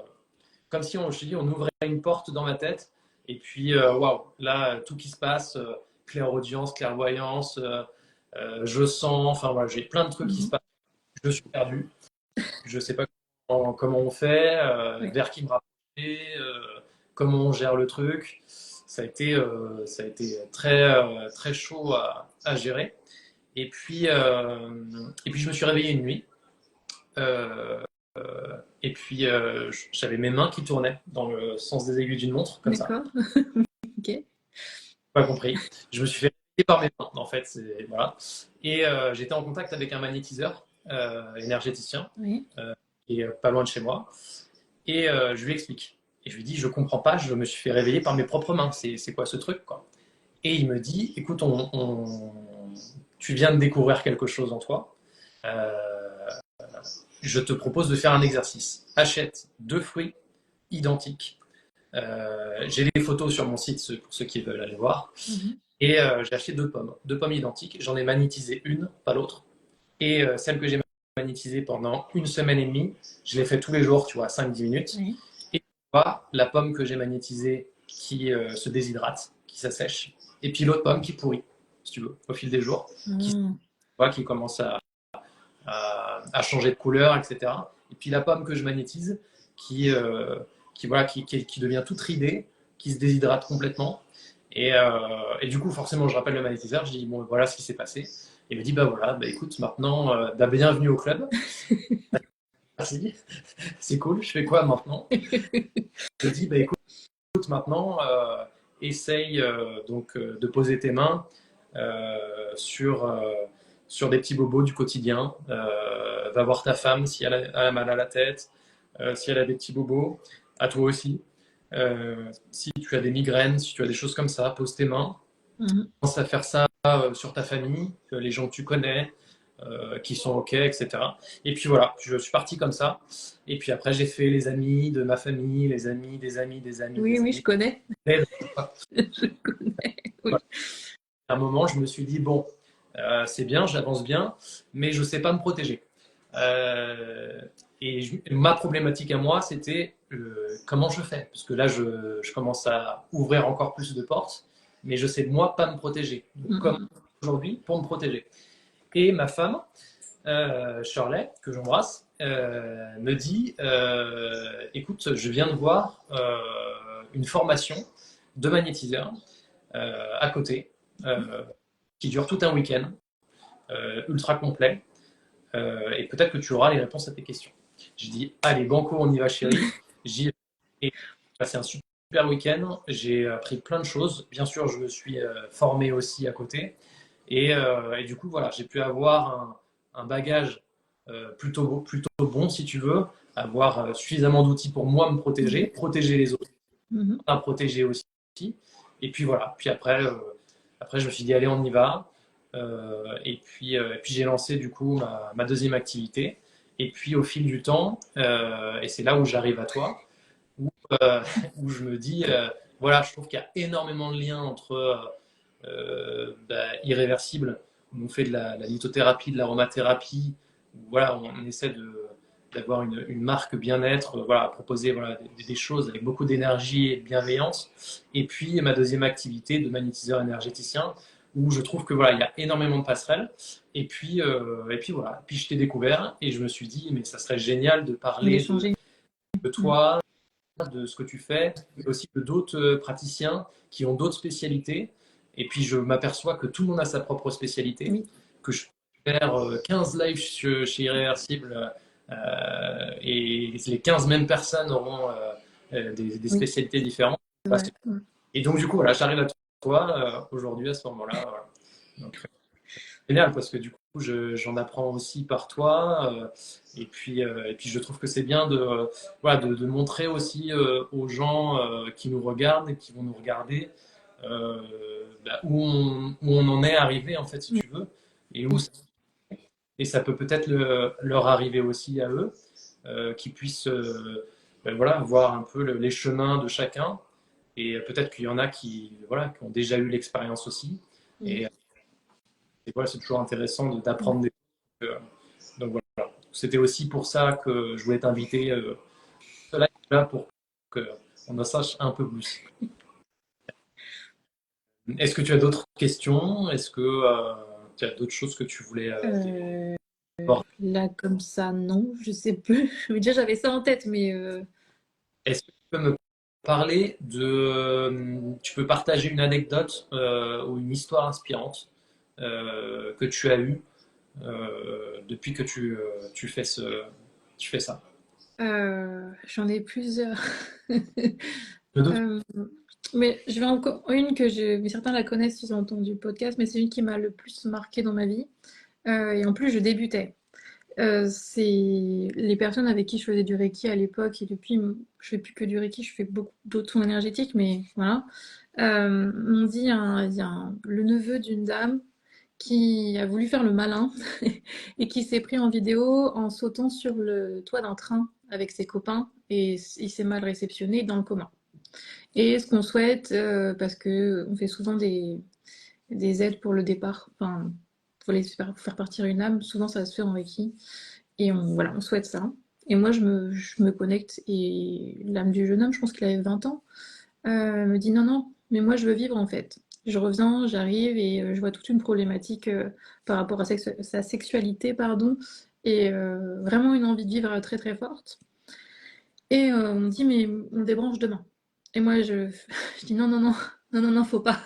comme si je te dis, on ouvrait une porte dans ma tête. Et puis, waouh, là, tout qui se passe, clairaudience, clairvoyance, je sens, enfin voilà, j'ai plein de trucs qui se Mhm. passent. Je suis perdu. Je ne sais pas comment on fait, Ouais. vers qui me rapprocher, comment on gère le truc. Ça a été très, très chaud à gérer. Et puis, je me suis réveillé une nuit. Euh, et puis, j'avais mes mains qui tournaient dans le sens des aiguilles d'une montre, comme ça. D'accord. Ok. Pas compris. Je me suis fait réveiller par mes mains, en fait. Voilà. Et j'étais en contact avec un magnétiseur énergéticien Oui. qui est pas loin de chez moi. Et je lui explique. Et je lui dis, je comprends pas, je me suis fait réveiller par mes propres mains. C'est quoi ce truc, quoi? Et il me dit, écoute, tu viens de découvrir quelque chose en toi. Euh, je te propose de faire un exercice. Achète 2 fruits identiques. J'ai les photos sur mon site pour ceux qui veulent aller voir. Mhm. Et j'ai acheté 2 pommes, 2 pommes identiques. J'en ai magnétisé une, pas l'autre. Et celle que j'ai magnétisée pendant une semaine et demie, je l'ai fait tous les jours, tu vois, 5-10 minutes. Oui. Et tu vois, la pomme que j'ai magnétisée qui se déshydrate, qui s'assèche. Et puis l'autre pomme qui pourrit, si tu veux, au fil des jours, qui, Mhm. qui commence à changer de couleur, etc. Et puis la pomme que je magnétise, voilà, qui devient toute ridée, qui se déshydrate complètement. Et du coup, forcément, je rappelle le magnétiseur, je dis, bon, voilà ce qui s'est passé. Il me dit, bah voilà, bah écoute, maintenant, bah, bienvenue au club. Merci, c'est cool, je fais quoi maintenant? Je dis, bah écoute, maintenant, essaye de poser tes mains euh, sur, euh, sur des petits bobos du quotidien. Va voir ta femme si elle a mal à la tête, si elle a des petits bobos, à toi aussi. Si tu as des migraines, si tu as des choses comme ça, pose tes mains. Mhm. Commence à faire ça sur ta famille, les gens que tu connais, qui sont OK, etc. Et puis voilà, je suis parti comme ça. Et puis après, j'ai fait les amis de ma famille, les amis des amis des amis Oui, des oui, amis. je connais. Et Je connais. Oui. à un moment, je me suis dit, bon, c'est bien, j'avance bien, mais je ne sais pas me protéger. Euh, et ma problématique à moi, c'était, comment je fais. Parce que là, je commence à ouvrir encore plus de portes, mais je sais, moi, pas me protéger. Donc, comme aujourd'hui, pour me protéger. Et ma femme, Shirley, que j'embrasse, me dit écoute, je viens de voir une formation de magnétiseur à côté qui dure tout un week-end, ultra complet, et peut-être que tu auras les réponses à tes questions. Je dis allez, banco, on y va, chérie. J'y vais. Et j'ai passé un super week-end. J'ai appris plein de choses. Bien sûr, je me suis formé aussi à côté. Et du coup, voilà, j'ai pu avoir un bagage plutôt bon, si tu veux, avoir suffisamment d'outils pour moi me protéger, protéger les autres, à protéger aussi. Et puis voilà, puis après je me suis dit, allez, on y va. Et puis j'ai lancé du coup ma deuxième activité. Et puis au fil du temps, et c'est là où j'arrive à toi, où, euh, où je me dis, voilà, je trouve qu'il y a énormément de liens entre irréversible, où on fait de la lithothérapie, de l'aromathérapie, où, voilà, on essaie d'avoir une marque bien-être, voilà, proposer voilà, des choses avec beaucoup d'énergie et de bienveillance. Et puis ma deuxième activité de magnétiseur énergéticien, où je trouve que voilà, il y a énormément de passerelles. Et puis voilà, puis je t'ai découvert et je me suis dit, mais ça serait génial de parler de toi, de ce que tu fais, mais aussi de d'autres praticiens qui ont d'autres spécialités. Et puis je m'aperçois que tout le monde a sa propre spécialité, que je peux faire 15 lives chez Irréversible et les 15 mêmes personnes auront des spécialités différentes. Et donc du coup, voilà, j'arrive à toi aujourd'hui à ce moment-là. Voilà. Donc, génial parce que du coup j'en apprends aussi par toi et puis je trouve que c'est bien voilà, de montrer aussi aux gens qui nous regardent et qui vont nous regarder où on en est arrivé en fait si tu veux et ça peut peut-être leur arriver aussi à eux qu'ils puissent voilà, voir un peu les chemins de chacun et peut-être qu'il y en a qui, voilà, qui ont déjà eu l'expérience aussi et voilà, c'est toujours intéressant d'apprendre des choses. Donc voilà, c'était aussi pour ça que je voulais t'inviter là pour qu'on en sache un peu plus. Est-ce que tu as d'autres questions? Est-ce que tu as d'autres choses que tu voulais Là, comme ça, non, je sais plus. Déjà, j'avais ça en tête, mais Est-ce que tu peux me parler tu peux partager une anecdote ou une histoire inspirante que tu as eue depuis que tu fais ça? j'en ai plusieurs. Je doute. Euh, mais je vais encore une mais certains la connaissent, ils ont entendu le podcast, mais c'est une qui m'a le plus marqué dans ma vie. Et en plus, je débutais. C'est les personnes avec qui je faisais du Reiki à l'époque, et depuis, je fais plus que du Reiki, je fais beaucoup d'autres soins énergétiques, mais voilà. On dit le neveu d'une dame qui a voulu faire le malin et qui s'est pris en vidéo en sautant sur le toit d'un train avec ses copains et il s'est mal réceptionné dans le coma. Et ce qu'on souhaite, parce que on fait souvent des aides pour le départ, enfin, pour les faire partir une âme, souvent ça se fait en Reiki, et voilà, on souhaite ça. Et moi, je me connecte, et l'âme du jeune homme, je pense qu'il avait 20 ans, me dit non, non, mais moi je veux vivre en fait. Je reviens, j'arrive et je vois toute une problématique par rapport à sa sexualité, pardon, et vraiment une envie de vivre très très forte. Et on me dit, mais on débranche demain. Et moi, je dis non, non, non, non, non, non, faut pas,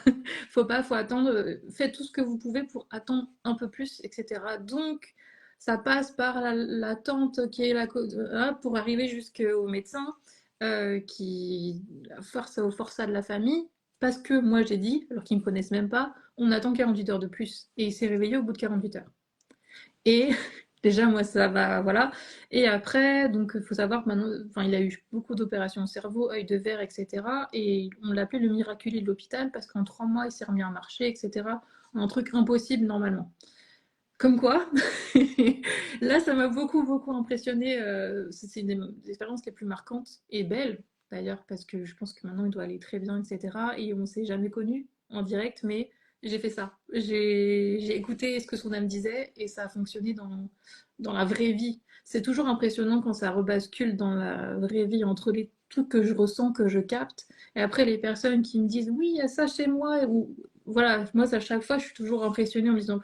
faut pas, faut attendre, faites tout ce que vous pouvez pour attendre un peu plus, etc. Donc, ça passe par la tante qui est pour arriver jusqu'au médecin qui force au forçat de la famille, parce que moi j'ai dit, alors qu'ils me connaissent même pas, on attend 48 heures de plus. Et il s'est réveillé au bout de 48 heures. Et déjà, moi, ça va, voilà. Et après, donc, il faut savoir que maintenant, enfin, il a eu beaucoup d'opérations au cerveau, œil de verre, etc. Et on l'appelait le miraculé de l'hôpital parce qu'en 3 mois, il s'est remis à marcher, etc. Un truc impossible normalement. Comme quoi, là, ça m'a beaucoup, beaucoup impressionné. C'est une des expériences les plus marquantes et belles, d'ailleurs, parce que je pense que maintenant, il doit aller très bien, etc. Et on ne s'est jamais connu en direct, mais j'ai fait ça. J'ai écouté ce que son âme disait et ça a fonctionné dans la vraie vie. C'est toujours impressionnant quand ça rebascule dans la vraie vie entre les trucs que je ressens, que je capte. Et après, les personnes qui me disent oui, il y a ça chez moi. Ou, voilà, moi, à chaque fois, je suis toujours impressionnée en me disant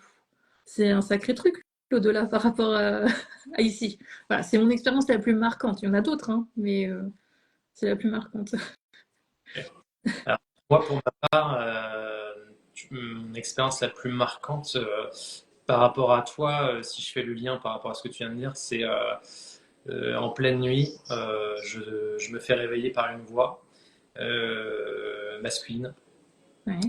c'est un sacré truc au-delà par rapport à ici. Voilà, c'est mon expérience la plus marquante. Il y en a d'autres, hein, mais c'est la plus marquante. Alors, moi, pour ma part, mon expérience la plus marquante par rapport à toi, si je fais le lien par rapport à ce que tu viens de dire, c'est en pleine nuit, je me fais réveiller par une voix masculine, Ouais.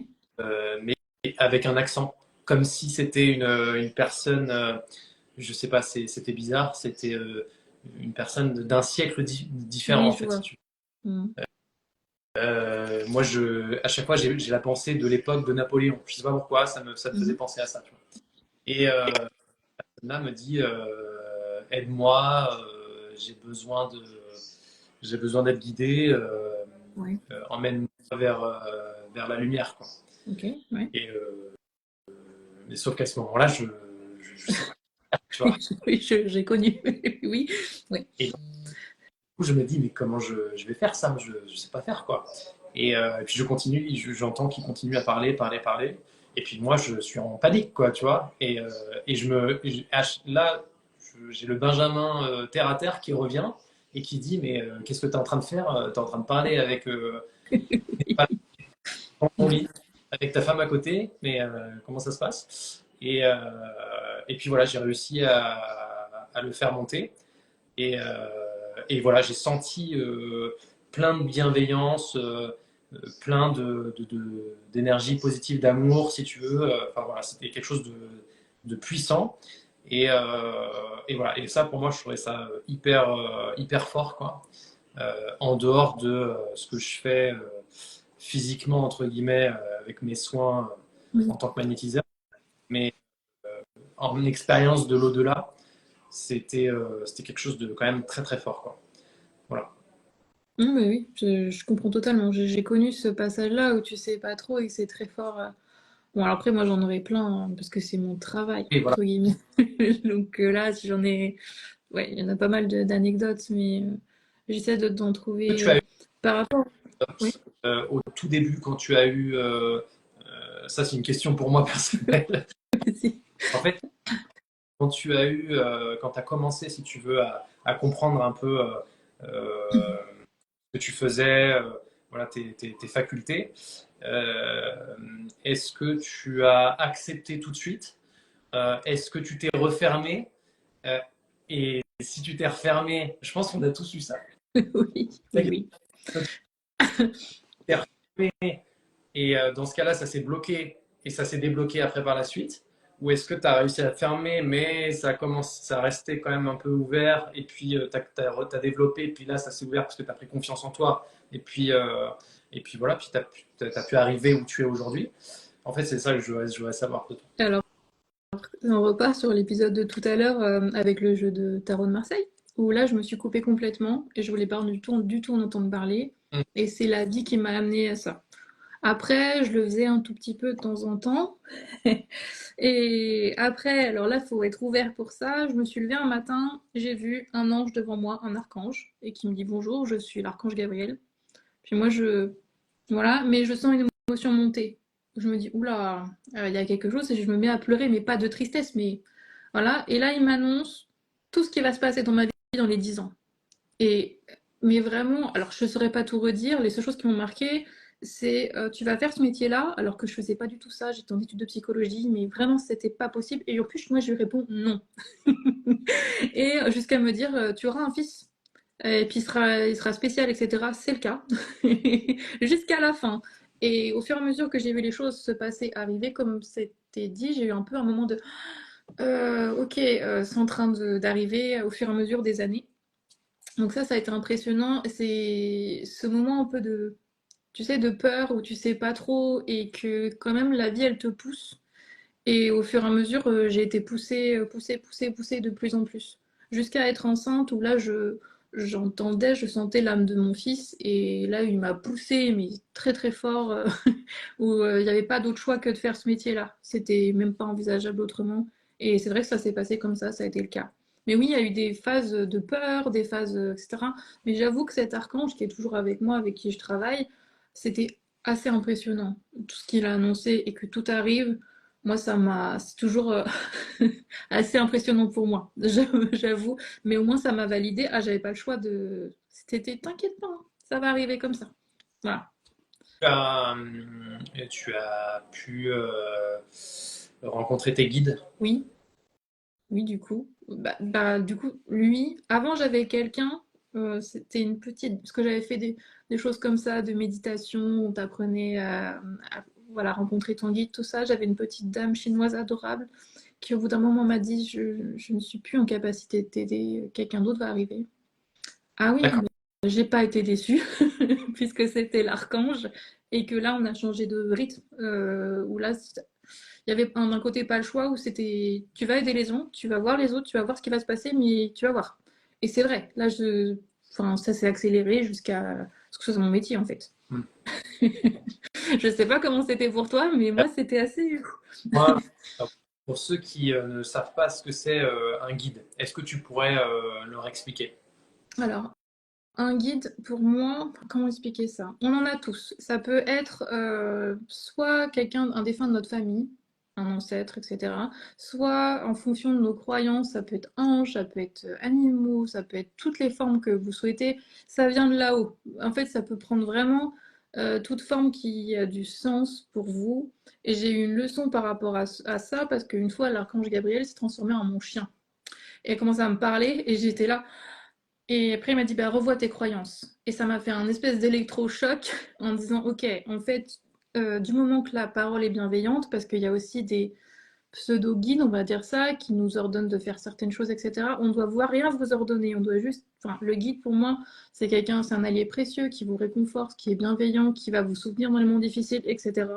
mais avec un accent, comme si c'était une personne, je sais pas, c'était bizarre, c'était une personne d'un siècle différent Oui, en je fait, si vois. tu veux. Mm. Moi, à chaque fois, j'ai la pensée de l'époque de Napoléon. Je sais pas pourquoi, ça me faisait Mhm. penser à ça. Tu vois. Et là me dit, aide-moi, j'ai besoin d'être guidé, Ouais. emmène-moi vers la lumière, quoi. Ok. Ouais. Et mais sauf qu'à ce moment-là, je sais pas, tu vois. Oui, j'ai connu. Oui. Oui. Et du coup, je me dis, mais comment je vais faire ça? Je sais pas faire, quoi. Et puis je continue, j'entends qu'il continue à parler. Et puis moi, je suis en panique, quoi, tu vois. Et là, j'ai le Benjamin terre à terre qui revient et qui dit, mais qu'est-ce que tu es en train de faire? Tu es en train de parler avec dans ton lit, avec ta femme à côté, mais comment ça se passe? Et puis voilà, j'ai réussi à le faire monter. Et voilà, j'ai senti plein de bienveillance, plein d'énergie positive, d'amour, si tu veux. Enfin voilà, c'était quelque chose de puissant. Et voilà, et ça pour moi, je trouvais ça hyper fort, quoi. En dehors de ce que je fais physiquement, entre guillemets, avec mes soins Oui. en tant que magnétiseur, mais en expérience de l'au-delà, c'était quelque chose de quand même très fort, quoi. Voilà. Mais oui, je comprends totalement. J'ai connu ce passage-là où tu sais pas trop et que c'est très fort. Bon, alors après, moi, j'en aurais plein hein, parce que c'est mon travail, Et voilà. entre guillemets. Donc là, si j'en ai... Ouais, il y en a pas mal d'anecdotes, mais j'essaie d'en trouver Tu as eu par rapport... Oui, au tout début, quand tu as eu, ça c'est une question pour moi personnelle, si. en fait, quand tu as commencé, si tu veux, à comprendre un peu ce que tu faisais, voilà, tes facultés, est-ce que tu as accepté tout de suite? Est-ce que tu t'es refermé? Euh, et si tu t'es refermé, je pense qu'on a tous eu ça. Oui, oui, oui. T'es refermé. Et dans ce cas-là, ça s'est bloqué et ça s'est débloqué après par la suite? Ou est-ce que tu as réussi à fermer, mais ça restait quand même un peu ouvert et puis tu as développé, et puis là, ça s'est ouvert parce que tu as pris confiance en toi et puis voilà, puis tu as pu arriver où tu es aujourd'hui. En fait, c'est ça que je voudrais savoir de toi. Alors, on repart sur l'épisode de tout à l'heure avec le jeu de Tarot de Marseille, où là, je me suis coupée complètement et je voulais pas du tout en entendre parler. Mm. Et c'est la vie qui m'a amenée à ça. Après, je le faisais un tout petit peu de temps en temps. Et après, alors là, il faut être ouvert pour ça. Je me suis levée un matin, j'ai vu un ange devant moi, un archange, et qui me dit bonjour, je suis l'archange Gabriel. Puis moi, voilà, mais je sens une émotion monter. Je me dis, oula, il y a quelque chose, et je me mets à pleurer, mais pas de tristesse, mais voilà. Et là, il m'annonce tout ce qui va se passer dans ma vie dans les 10 ans. Et, mais vraiment, alors je ne saurais pas tout redire, les seules choses qui m'ont marqué, c'est tu vas faire ce métier-là, alors que je faisais pas du tout ça, j'étais en études de psychologie, mais vraiment c'était pas possible. Et en plus, moi je lui réponds non. Et jusqu'à me dire, tu auras un fils, et puis il sera spécial, etc. C'est le cas, jusqu'à la fin. Et au fur et à mesure que j'ai vu les choses se passer, arriver, comme c'était dit, j'ai eu un peu un moment de, ok, c'est en train d'arriver au fur et à mesure des années. Donc ça a été impressionnant. C'est ce moment un peu de, tu sais, de peur où tu sais pas trop et que quand même la vie elle te pousse. Et au fur et à mesure, j'ai été poussée de plus en plus. Jusqu'à être enceinte où là, j'entendais, je sentais l'âme de mon fils et là il m'a poussé mais très très fort où il n'y avait pas d'autre choix que de faire ce métier-là. C'était même pas envisageable autrement. Et c'est vrai que ça s'est passé comme ça a été le cas. Mais oui, il y a eu des phases de peur, des phases, etc. Mais j'avoue que cet archange qui est toujours avec moi, avec qui je travaille, c'était assez impressionnant. Tout ce qu'il a annoncé et que tout arrive, moi, c'est toujours assez impressionnant pour moi, j'avoue. Mais au moins, ça m'a validé. Ah, j'avais pas le choix de. C'était, t'inquiète pas, hein, ça va arriver comme ça. Voilà. Tu as pu rencontrer tes guides. Oui. Oui, du coup. Du coup, lui, avant j'avais quelqu'un, c'était une petite, parce que j'avais fait des choses comme ça, de méditation, on t'apprenait voilà, rencontrer ton guide, tout ça. J'avais une petite dame chinoise adorable qui au bout d'un moment m'a dit, je ne suis plus en capacité de t'aider, quelqu'un d'autre va arriver. Ah oui, D'accord. mais j'ai pas été déçue, puisque c'était l'archange, et que là on a changé de rythme, où là il y avait d'un côté pas le choix où c'était tu vas aider les autres, tu vas voir les autres, tu vas voir ce qui va se passer, mais tu vas voir. Et c'est vrai, là enfin, ça s'est accéléré jusqu'à ce que ce soit mon métier en fait. Hmm. Je sais pas comment c'était pour toi, mais moi c'était assez. Moi, pour ceux qui ne savent pas ce que c'est un guide, est-ce que tu pourrais leur expliquer? Alors, un guide, pour moi, comment expliquer ça? On en a tous. Ça peut être soit quelqu'un, un défunt de notre famille, un ancêtre, etc. Soit en fonction de nos croyances, ça peut être ange, ça peut être animaux, ça peut être toutes les formes que vous souhaitez. Ça vient de là-haut. En fait, ça peut prendre vraiment toute forme qui a du sens pour vous. Et j'ai eu une leçon par rapport à ça, parce qu'une fois, l'archange Gabriel s'est transformé en mon chien. Et elle commençait à me parler, et j'étais là. Et après, il m'a dit, bah, revois tes croyances. Et ça m'a fait un espèce d'électrochoc en disant, OK, en fait, du moment que la parole est bienveillante, parce qu'il y a aussi des pseudo-guides, on va dire ça, qui nous ordonnent de faire certaines choses, etc., on doit voir rien vous ordonner. On doit juste. Enfin, le guide, pour moi, c'est quelqu'un, c'est un allié précieux qui vous réconforte, qui est bienveillant, qui va vous soutenir dans les moments difficiles, etc.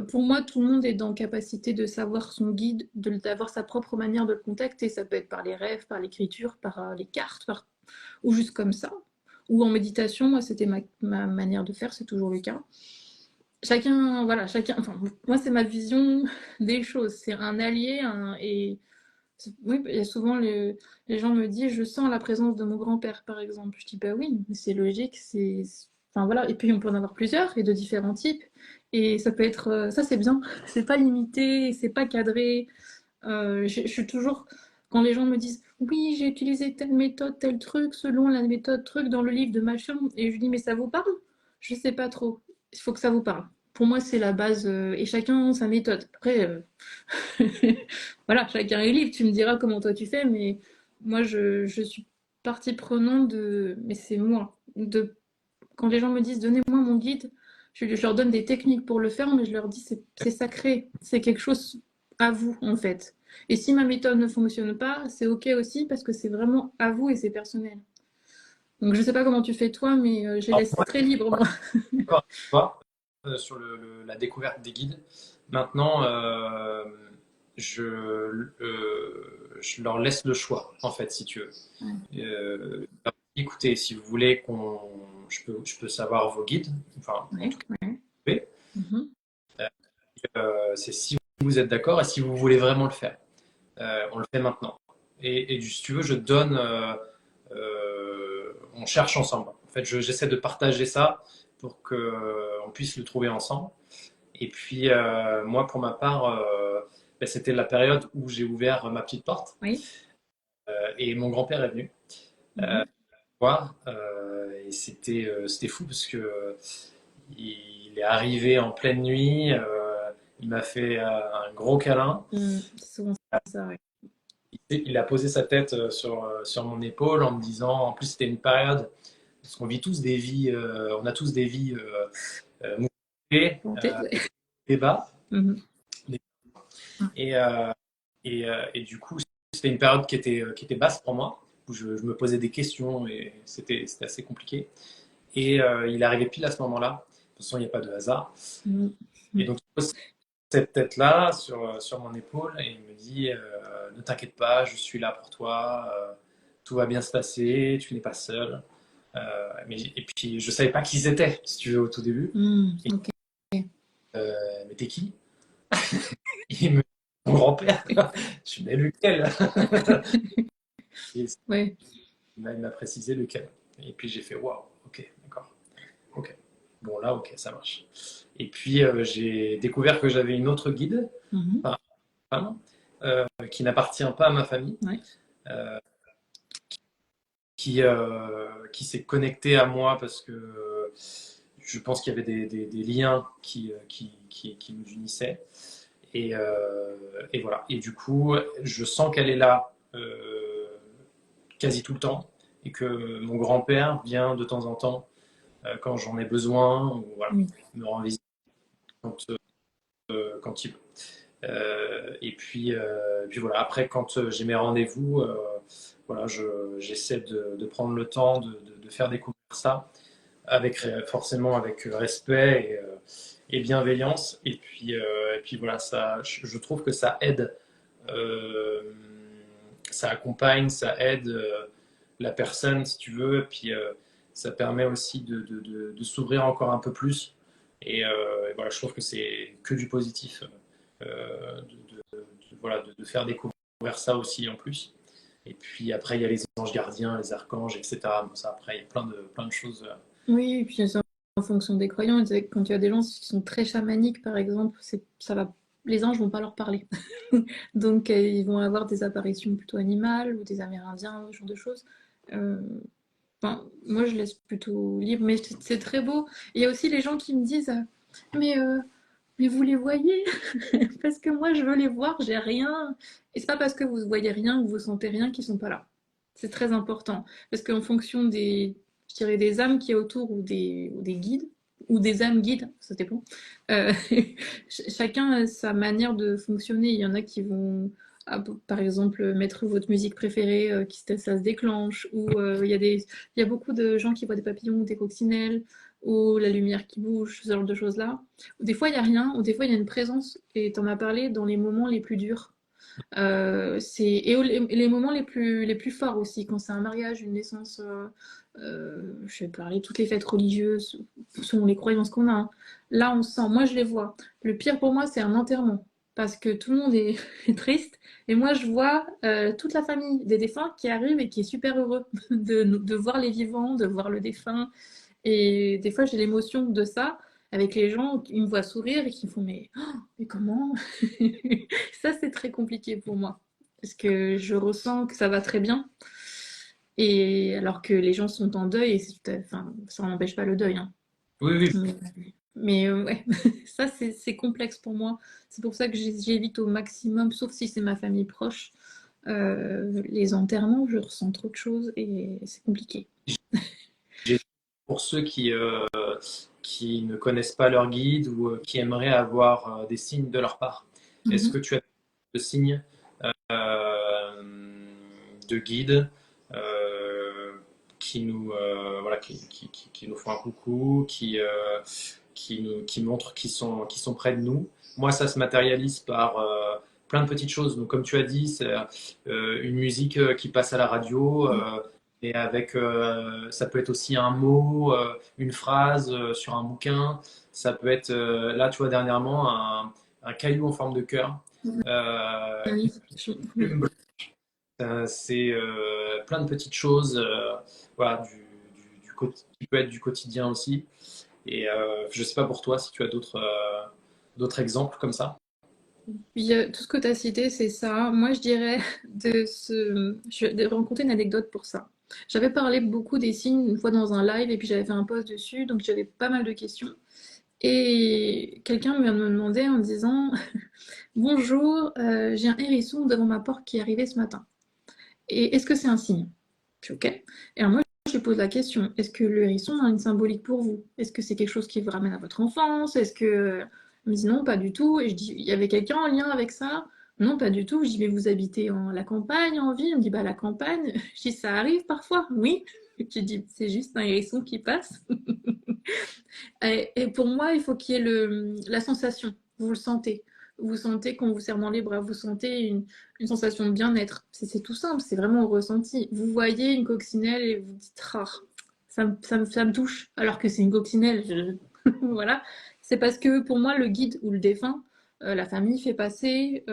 Pour moi, tout le monde est dans capacité de savoir son guide, d'avoir sa propre manière de le contacter. Ça peut être par les rêves, par l'écriture, par les cartes, ou juste comme ça, ou en méditation. Moi, c'était ma manière de faire, c'est toujours le cas. Chacun, voilà, chacun. Enfin, moi, c'est ma vision des choses. C'est un allié, et oui, il y a souvent les gens me disent, je sens la présence de mon grand-père, par exemple. Je dis, bah oui, c'est logique, enfin voilà. Et puis on peut en avoir plusieurs et de différents types. Et ça peut être, ça c'est bien. C'est pas limité, c'est pas cadré. Je suis toujours, quand les gens me disent, oui, j'ai utilisé telle méthode, tel truc, selon la méthode truc dans le livre de machin, et je dis, mais ça vous parle? Je sais pas trop. Il faut que ça vous parle. Pour moi, c'est la base, et chacun sa méthode. Après, voilà, chacun est libre. Tu me diras comment toi tu fais, mais moi, je suis partie prenante de, mais c'est moi. Quand les gens me disent, donnez-moi mon guide, je leur donne des techniques pour le faire, mais je leur dis, c'est sacré, c'est quelque chose à vous, en fait. Et si ma méthode ne fonctionne pas, c'est OK aussi, parce que c'est vraiment à vous et c'est personnel. Donc, je sais pas comment tu fais toi, mais je les Alors, laisse moi, très libres, moi. d'accord avec toi, sur la découverte des guides. Maintenant, je leur laisse le choix, en fait, si tu veux. Écoutez, si vous voulez je peux savoir vos guides, enfin, en Ouais, tout cas, ouais. vous pouvez. Mhm. C'est si vous êtes d'accord et si vous voulez vraiment le faire. On le fait maintenant. Et si tu veux, on cherche ensemble. En fait, j'essaie de partager ça pour qu'on puisse le trouver ensemble. Et puis, moi, pour ma part, ben, c'était la période où j'ai ouvert ma petite porte Oui. et mon grand-père est venu Mhm. voir. Et c'était fou parce que il est arrivé en pleine nuit. Il m'a fait un gros câlin. C'est souvent ça, ouais. Il a posé sa tête sur mon épaule en me disant, en plus c'était une période, parce qu'on vit tous des vies, on a tous des vies mouvementées, Volonté, ouais. des bas. Mhm. Et, et du coup, c'était une période qui était basse pour moi, où je me posais des questions et c'était assez compliqué. Et il est arrivé pile à ce moment-là. De toute façon, il n'y a pas de hasard. Mhm. Et donc, il pose cette tête-là sur mon épaule et il me dit ne t'inquiète pas, je suis là pour toi. tout va bien se passer, tu n'es pas seul. Et puis, je savais pas qui ils étaient, si tu veux, au tout début. Et, Ok. mais t'es qui? Il me Mon grand-père. Je suis mais lequel? Et Ouais. il m'a précisé lequel. Et puis j'ai fait waouh, ok, d'accord. Ok. Bon, là, ok, ça marche. Et puis j'ai découvert que j'avais une autre guide, Mhm. enfin, femme, qui n'appartient pas à ma famille, Ouais. euh, qui s'est connectée à moi parce que je pense qu'il y avait des liens qui nous unissaient. Et voilà. Et du coup, je sens qu'elle est là quasi tout le temps et que mon grand-père vient de temps en temps quand j'en ai besoin ou voilà, Oui. me rend visite quand, quand il veut. Et puis voilà, après, quand j'ai mes rendez-vous, voilà, j'essaie de prendre le temps de faire découvrir ça, forcément avec respect et bienveillance. Et puis voilà, je trouve que ça aide, euh, ça accompagne, ça aide la personne, si tu veux. Et puis ça permet aussi de s'ouvrir encore un peu plus. Et voilà, je trouve que c'est que du positif. Voilà, de faire découvrir ça aussi en plus. Et puis après, il y a les anges gardiens, les archanges, etc. Bon, ça, après, il y a plein de choses. Oui, et puis ça, en fonction des croyants, quand tu as des gens qui sont très chamaniques, par exemple, ça va, les anges vont pas leur parler. Donc, ils vont avoir des apparitions plutôt animales ou des Amérindiens, ce genre de choses. Euh, Enfin, moi, je laisse plutôt libre, mais c'est très beau. Il y a aussi les gens qui me disent, mais, euh, mais vous les voyez? Parce que moi, je veux les voir, j'ai rien. Et c'est pas parce que vous voyez rien ou vous sentez rien qu'ils sont pas là. C'est très important. Parce qu'en fonction je dirais des âmes qui est autour ou des guides, ou des âmes guides, ça dépend. euh, Chacun a sa manière de fonctionner. Il y en a qui vont, par exemple, mettre votre musique préférée, ça se déclenche, ou il y a beaucoup de gens qui voient des papillons ou des coccinelles, ou la lumière qui bouge, ce genre de choses-là. Des fois, il n'y a rien, ou des fois, il y a une présence, et tu en as parlé dans les moments les plus durs. Les moments les plus forts aussi, quand c'est un mariage, une naissance, je vais parler toutes les fêtes religieuses, selon les croyances qu'on a, hein. Là, on sent, moi je les vois. Le pire pour moi, c'est un enterrement, parce que tout le monde est, est triste, et moi je vois toute la famille des défunts qui arrive et qui est super heureux de voir les vivants, de voir le défunt, et des fois, j'ai l'émotion de ça avec les gens qui me voient sourire et qui me font mais comment? Ça, c'est très compliqué pour moi. Parce que je ressens que ça va très bien. Et alors que les gens sont en deuil, et enfin, ça n'empêche pas le deuil, hein. Oui, oui. Mais, ouais, ça, c'est complexe pour moi. C'est pour ça que j'évite au maximum, sauf si c'est ma famille proche. Les enterrements, je ressens trop de choses et c'est compliqué. Pour ceux qui ne connaissent pas leur guide ou qui aimeraient avoir des signes de leur part, est-ce Mhm. que tu as des signes euh, de guide voilà, qui nous font un coucou, qui montrent qu'ils sont près de nous? Moi, ça se matérialise par plein de petites choses. Donc, comme tu as dit, c'est une musique qui passe à la radio. Et ça peut être aussi un mot, une phrase sur un bouquin. Ça peut être, là, tu vois, dernièrement, un caillou en forme de cœur. Ah Euh, oui, oui. c'est plein de petites choses, voilà, qui peut être du quotidien aussi. Et je sais pas pour toi si tu as d'autres exemples comme ça. Puis, tout ce que tu as cité, c'est ça. Moi, je dirais je vais raconter une anecdote pour ça. J'avais parlé beaucoup des signes une fois dans un live et puis j'avais fait un post dessus, donc j'avais pas mal de questions. Et quelqu'un vient de me demander en disant bonjour, j'ai un hérisson devant ma porte qui est arrivé ce matin. Et est-ce que c'est un signe? Je suis OK. Et alors moi, je lui pose la question, est-ce que le hérisson a une symbolique pour vous? Est-ce que c'est quelque chose qui vous ramène à votre enfance? Est-ce que... Il me dit non, pas du tout. Et je dis, il y avait quelqu'un en lien avec ça? Non, pas du tout. Je dis, mais vous habitez en la campagne, en ville? Il me dit, bah la campagne. Je dis, ça arrive parfois? Oui. Je dis, c'est juste un hérisson qui passe. Et pour moi, il faut qu'il y ait la sensation. Vous le sentez. vous sentez, quand vous serre dans les bras, vous sentez une sensation de bien-être. C'est tout simple, c'est vraiment un ressenti. Vous voyez une coccinelle et vous dites, ah, ça me touche, alors que c'est une coccinelle. Voilà. C'est parce que pour moi, le guide ou le défunt, la famille fait passer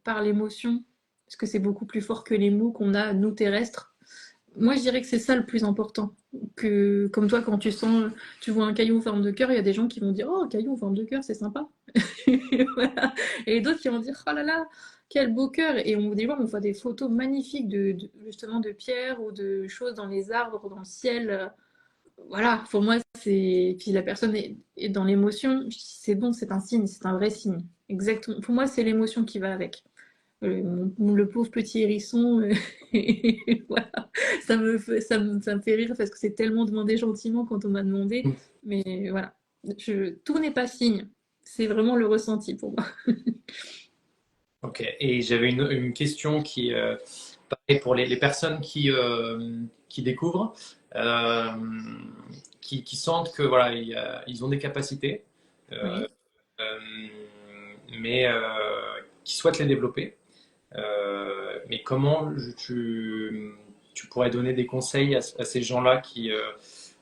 par l'émotion, parce que c'est beaucoup plus fort que les mots qu'on a, nous terrestres. Moi, je dirais que c'est ça le plus important. Que, comme toi, quand tu vois un caillou en forme de cœur, il y a des gens qui vont dire, oh, un caillou en forme de cœur, c'est sympa. Voilà. Et d'autres qui vont dire, oh là là, quel beau cœur. Et des fois, on voit des photos magnifiques justement de pierres ou de choses dans les arbres, dans le ciel. Voilà, pour moi, c'est. Puis la personne est dans l'émotion, c'est bon, c'est un signe, c'est un vrai signe. Exactement. Pour moi, c'est l'émotion qui va avec. Le pauvre petit hérisson, voilà. Ça me fait rire parce que c'est tellement demandé gentiment quand on m'a demandé. Mais voilà, tout n'est pas signe. C'est vraiment le ressenti pour moi. Ok, et j'avais une question qui, pareil, pour les personnes qui découvrent, euh, qui sentent que voilà, ils ont des capacités, euh, Oui. euh, mais qui souhaitent les développer. Mais comment tu pourrais donner des conseils à ces gens-là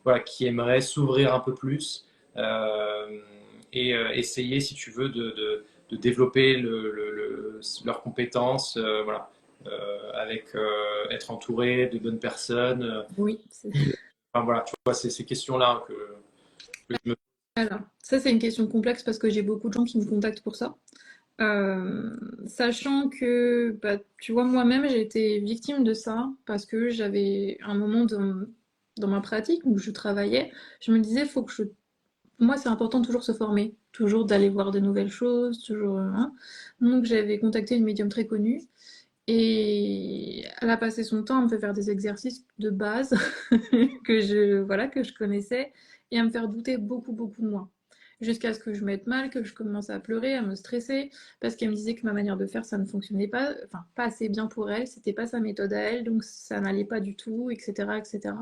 voilà, qui aimeraient s'ouvrir un peu plus euh, et essayer, si tu veux, de développer leurs compétences, voilà, avec être entouré de bonnes personnes. Oui. Enfin, voilà, tu vois, c'est ces questions-là que je me... Alors, ça, c'est une question complexe parce que j'ai beaucoup de gens qui me contactent pour ça. Sachant que, bah, tu vois, moi-même, j'ai été victime de ça parce que j'avais un moment dans ma pratique où je travaillais, je me disais, faut que je... Pour moi, c'est important de toujours se former, toujours d'aller voir de nouvelles choses, toujours... hein. Donc, j'avais contacté une médium très connue et elle a passé son temps à me faire des exercices de base voilà, que je connaissais et à me faire douter beaucoup, beaucoup de moi. Jusqu'à ce que je mette mal, que je commence à pleurer, à me stresser, parce qu'elle me disait que ma manière de faire, ça ne fonctionnait pas, enfin, pas assez bien pour elle, c'était pas sa méthode à elle, donc ça n'allait pas du tout, etc., etc.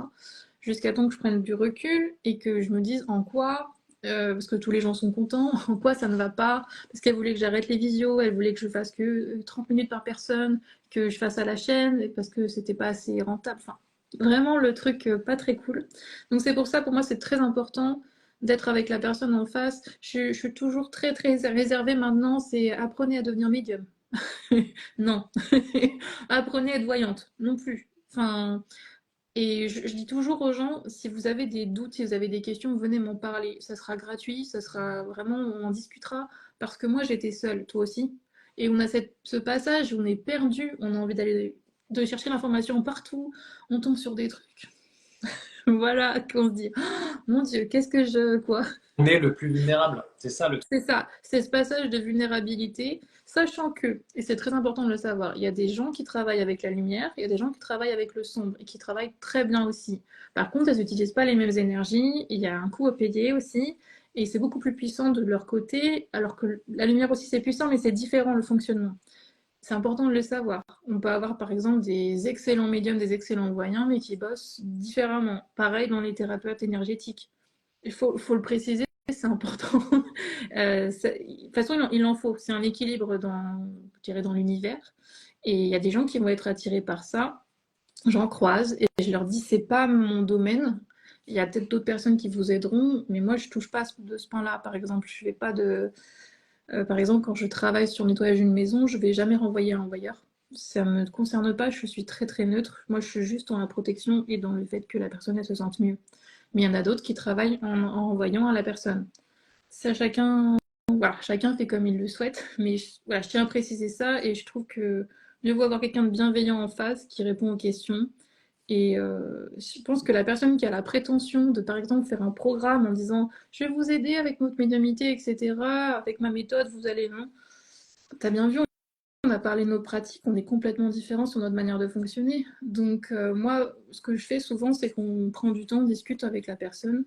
Jusqu'à temps que je prenne du recul et que je me dise en quoi, parce que tous les gens sont contents, en quoi ça ne va pas, parce qu'elle voulait que j'arrête les visios, elle voulait que je fasse que 30 minutes par personne, que je fasse à la chaîne, parce que c'était pas assez rentable, enfin, vraiment le truc pas très cool. Donc c'est pour ça, pour moi, c'est très important d'être avec la personne en face. Je suis toujours très très réservée maintenant, c'est apprenez à devenir médium. Non. Apprenez à être voyante. Non plus. Enfin, et je dis toujours aux gens, si vous avez des doutes, si vous avez des questions, venez m'en parler. Ça sera gratuit, ça sera vraiment, on en discutera. Parce que moi, j'étais seule, toi aussi. Et on a ce passage où on est perdu, on a envie de chercher l'information partout, on tombe sur des trucs. Voilà, qu'on se dit, oh, mon Dieu, qu'est-ce que je... Quoi? On est le plus vulnérable, c'est ça le truc. C'est ça, c'est ce passage de vulnérabilité, sachant que, et c'est très important de le savoir, il y a des gens qui travaillent avec la lumière, il y a des gens qui travaillent avec le sombre et qui travaillent très bien aussi. Par contre, elles n'utilisent pas les mêmes énergies, il y a un coût à payer aussi, et c'est beaucoup plus puissant de leur côté, alors que la lumière aussi c'est puissant, mais c'est différent le fonctionnement. C'est important de le savoir. On peut avoir par exemple des excellents médiums, des excellents voyants, mais qui bossent différemment. Pareil dans les thérapeutes énergétiques. Il faut le préciser, c'est important. De toute façon, il en faut. C'est un équilibre je dirais, dans l'univers. Et il y a des gens qui vont être attirés par ça. J'en croise et je leur dis, c'est pas mon domaine. Il y a peut-être d'autres personnes qui vous aideront, mais moi, je touche pas de ce point-là. Par exemple, je fais pas de. Par exemple, quand je travaille sur le nettoyage d'une maison, je vais jamais renvoyer un envoyeur. Ça me concerne pas. Je suis très très neutre. Moi, je suis juste dans la protection et dans le fait que la personne elle se sente mieux. Mais il y en a d'autres qui travaillent en renvoyant à la personne. Ça, voilà, chacun fait comme il le souhaite, mais voilà, je tiens à préciser ça et je trouve que mieux vaut avoir quelqu'un de bienveillant en face qui répond aux questions. Et je pense que la personne qui a la prétention de, par exemple, faire un programme en disant je vais vous aider avec votre médiumnité, etc., avec ma méthode, vous allez, non. T'as bien vu, on a parlé de nos pratiques, on est complètement différents sur notre manière de fonctionner. Donc, moi, ce que je fais souvent, c'est qu'on prend du temps, on discute avec la personne.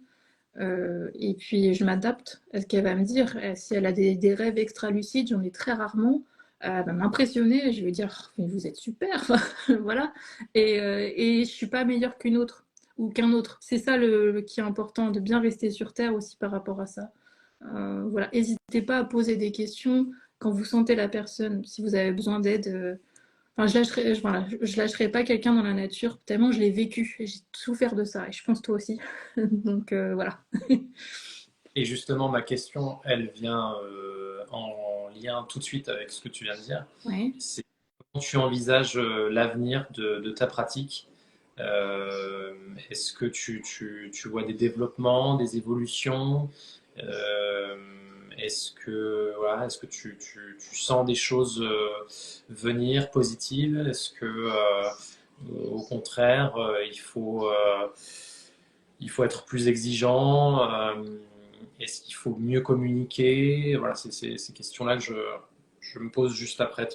Et puis je m'adapte à ce qu'elle va me dire. Si elle a des rêves extra-lucides, j'en ai très rarement. Elle va m'impressionner, je vais dire, mais vous êtes super, voilà. Et je suis pas meilleure qu'une autre ou qu'un autre. C'est ça qui est important, de bien rester sur Terre aussi par rapport à ça. Voilà, n'hésitez pas à poser des questions. quand vous sentez la personne, si vous avez besoin d'aide, enfin, voilà, je lâcherai pas quelqu'un dans la nature, tellement je l'ai vécu et j'ai souffert de ça. Et je pense toi aussi. Donc voilà. Et justement, ma question, elle vient en lien tout de suite avec ce que tu viens de dire. Ouais. C'est comment tu envisages l'avenir de ta pratique. Est-ce que tu vois des développements, des évolutions? Euh, est-ce que tu sens des choses venir positives? Est-ce que, au contraire, il faut être plus exigeant? Est-ce qu'il faut mieux communiquer? Voilà, c'est ces questions-là que je me pose juste après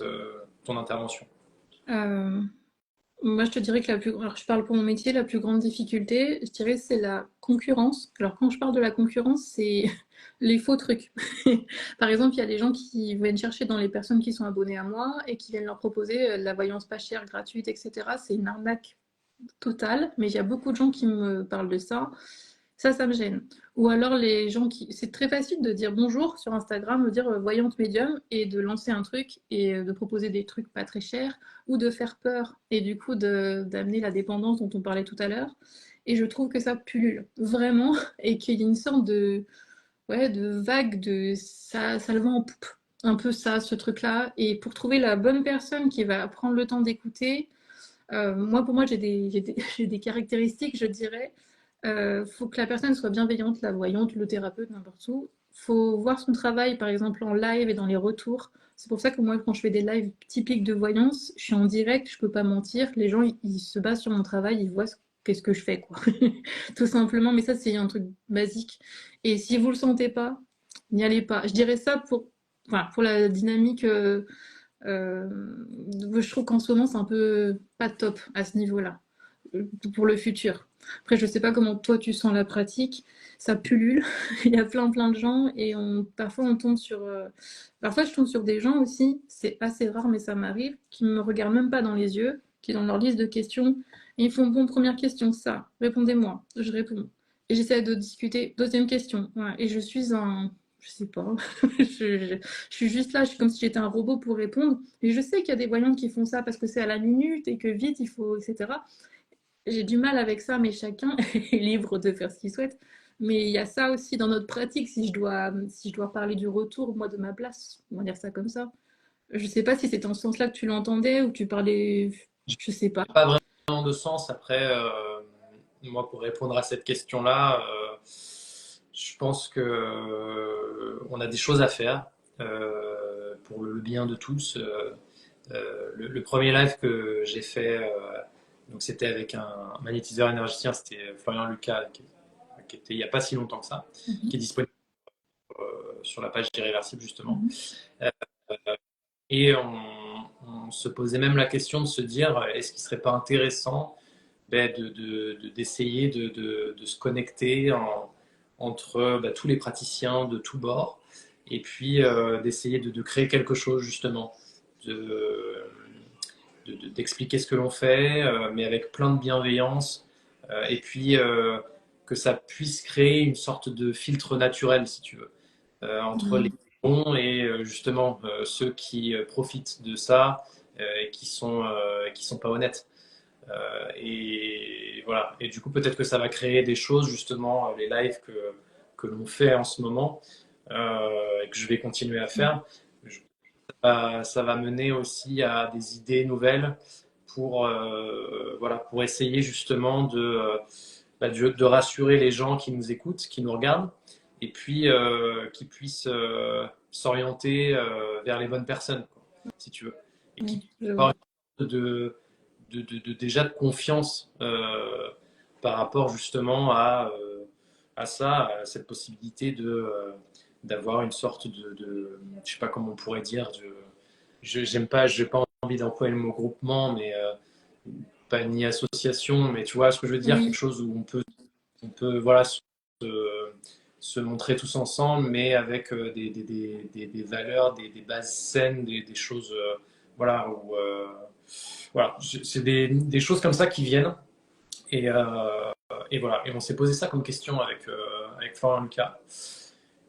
ton intervention. Euh, Moi, je te dirais que alors je parle pour mon métier, la plus grande difficulté, je dirais, c'est la concurrence. Alors, quand je parle de la concurrence, c'est les faux trucs. Par exemple, il y a des gens qui viennent chercher dans les personnes qui sont abonnées à moi et qui viennent leur proposer de la voyance pas chère, gratuite, etc. C'est une arnaque totale, mais il y a beaucoup de gens qui me parlent de ça. Ça me gêne. Ou alors les gens qui... C'est très facile de dire bonjour sur Instagram, de dire voyante médium et de lancer un truc et de proposer des trucs pas très chers ou de faire peur et du coup d'amener la dépendance dont on parlait tout à l'heure. Et je trouve que ça pullule vraiment et qu'il y a une sorte de, ouais, de vague de ça le vend en poupe. Un peu ça, ce truc-là. Et pour trouver la bonne personne qui va prendre le temps d'écouter, moi, pour moi, j'ai des caractéristiques, je dirais. Faut que la personne soit bienveillante, la voyante, le thérapeute, n'importe où. Faut voir son travail, par exemple, en live et dans les retours. C'est pour ça que moi, quand je fais des lives typiques de voyance, je suis en direct, je peux pas mentir. Les gens, ils se basent sur mon travail, ils voient qu'est-ce que je fais, quoi. Tout simplement. Mais ça, c'est un truc basique. Et si vous le sentez pas, n'y allez pas. Je dirais ça enfin, pour la dynamique. Euh, je trouve qu'en ce moment, c'est un peu pas top à ce niveau-là, pour le futur. Après, je sais pas comment toi tu sens la pratique, ça pullule, il y a plein de gens et parfois on tombe sur... Parfois je tombe sur des gens aussi, c'est assez rare mais ça m'arrive, qui me regardent même pas dans les yeux, qui dans leur liste de questions, et ils font, bon, première question, ça, répondez-moi, je réponds. Et j'essaie de discuter, deuxième question, voilà. Et je suis un... Je sais pas, je suis juste là, je suis comme si j'étais un robot pour répondre. Et je sais qu'il y a des voyants qui font ça parce que c'est à la minute et que vite il faut, etc. J'ai du mal avec ça, mais chacun est libre de faire ce qu'il souhaite. Mais il y a ça aussi dans notre pratique, si je dois parler du retour, moi, de ma place, on va dire ça comme ça. Je sais pas si c'était en ce sens-là que tu l'entendais ou que tu parlais, je sais pas. Pas vraiment de sens. Après, moi, pour répondre à cette question-là, je pense que on a des choses à faire pour le bien de tous. Le premier live que j'ai fait, donc c'était avec un magnétiseur énergéticien, c'était Florian Lucas, qui était il n'y a pas si longtemps que ça, qui est Mhm. disponible sur la page d'Irréversible justement. Mhm. Euh, et on se posait même la question de se dire, est-ce qu'il ne serait pas intéressant d'essayer de se connecter entre tous les praticiens de tous bords et puis d'essayer de créer quelque chose justement, d'expliquer ce que l'on fait, mais avec plein de bienveillance, et puis que ça puisse créer une sorte de filtre naturel, si tu veux, entre les Mhm. bons et justement ceux qui profitent de ça et qui sont pas honnêtes. Et voilà. Et du coup, peut-être que ça va créer des choses, justement, les lives que l'on fait en ce moment et que je vais continuer à faire. Ça va mener aussi à des idées nouvelles pour, voilà, pour essayer justement de rassurer les gens qui nous écoutent, qui nous regardent, et puis qui puissent s'orienter vers les bonnes personnes, quoi, si tu veux. Et qui Oui, puissent je avoir vois. une sorte déjà de confiance par rapport justement à ça, à cette possibilité d'avoir une sorte je sais pas comment on pourrait dire, j'aime pas, j'ai pas envie d'employer le mot groupement, mais pas ni association, mais tu vois ce que je veux dire, quelque Oui, chose où on peut voilà, se montrer tous ensemble, mais avec des valeurs, des bases saines, des choses, voilà, où, voilà, c'est des choses comme ça qui viennent. Et, euh, et voilà, et on s'est posé ça comme question avec Florian Lucas.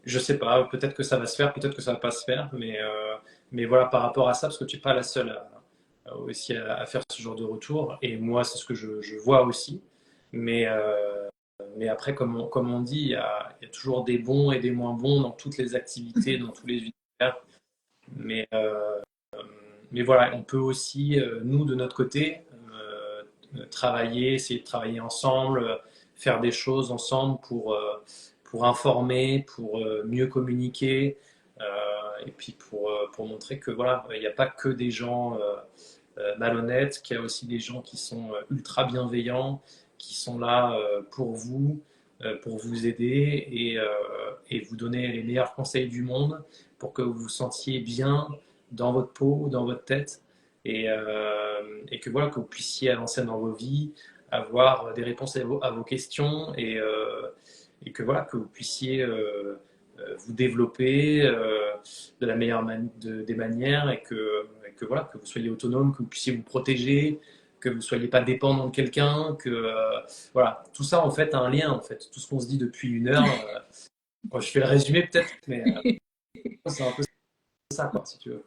Je sais pas, peut-être que ça va se faire, peut-être que ça va pas se faire, mais voilà, par rapport à ça, parce que tu n'es pas la seule aussi à faire ce genre de retour, et moi, c'est ce que je vois aussi. Mais, mais après, comme on dit, il y a toujours des bons et des moins bons dans toutes les activités, dans tous les univers. Mais, mais voilà, on peut aussi, nous, de notre côté, travailler, essayer de travailler ensemble, faire des choses ensemble pour informer, pour mieux communiquer, et puis pour montrer que voilà, il n'y a pas que des gens malhonnêtes, qu'il y a aussi des gens qui sont ultra bienveillants, qui sont là pour vous aider et vous donner les meilleurs conseils du monde pour que vous vous sentiez bien dans votre peau, dans votre tête, et que voilà, que vous puissiez avancer dans vos vies, avoir des réponses à vos questions et que voilà, que vous puissiez vous développer de la meilleure des manières et que voilà, que vous soyez autonome, que vous puissiez vous protéger, que vous ne soyez pas dépendant de quelqu'un, que voilà, tout ça en fait a un lien en fait. Tout ce qu'on se dit depuis une heure, bon, je fais le résumé peut-être, mais c'est un peu ça quoi, si tu veux.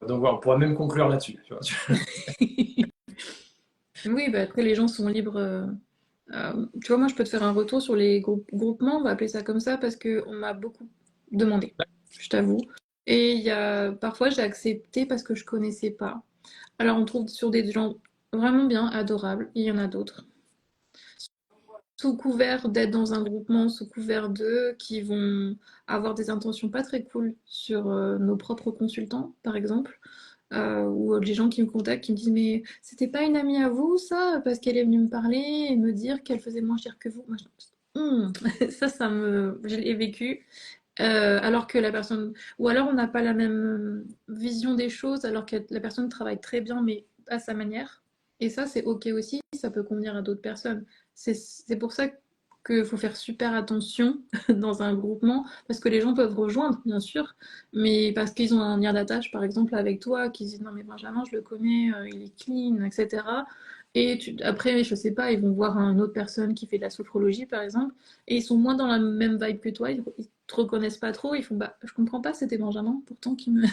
Donc voilà, on pourra même conclure là-dessus. Tu vois. Oui, bah après les gens sont libres. Tu vois, moi je peux te faire un retour sur les groupements, on va appeler ça comme ça, parce qu'on m'a beaucoup demandé, je t'avoue. Et il y a parfois j'ai accepté parce que je connaissais pas. Alors on trouve sur des gens vraiment bien, adorables, et il y en a d'autres. Sous couvert d'être dans un groupement, sous couvert d'eux, qui vont avoir des intentions pas très cool sur nos propres consultants, par exemple. Ou les gens qui me contactent, qui me disent mais c'était pas une amie à vous ça parce qu'elle est venue me parler et me dire qu'elle faisait moins cher que vous. Moi, ça je l'ai vécu. Alors que la personne, ou alors on n'a pas la même vision des choses, alors que la personne travaille très bien mais à sa manière. Et ça c'est ok aussi, ça peut convenir à d'autres personnes. C'est pour ça qu'il faut faire super attention dans un groupement, parce que les gens peuvent rejoindre, bien sûr, mais parce qu'ils ont un lien d'attache, par exemple, avec toi, qui disent non mais Benjamin, je le connais, il est clean, etc. Et après, je sais pas, ils vont voir une autre personne qui fait de la sophrologie, par exemple, et ils sont moins dans la même vibe que toi, ils te reconnaissent pas trop, ils font bah je comprends pas, c'était Benjamin, pourtant qui me.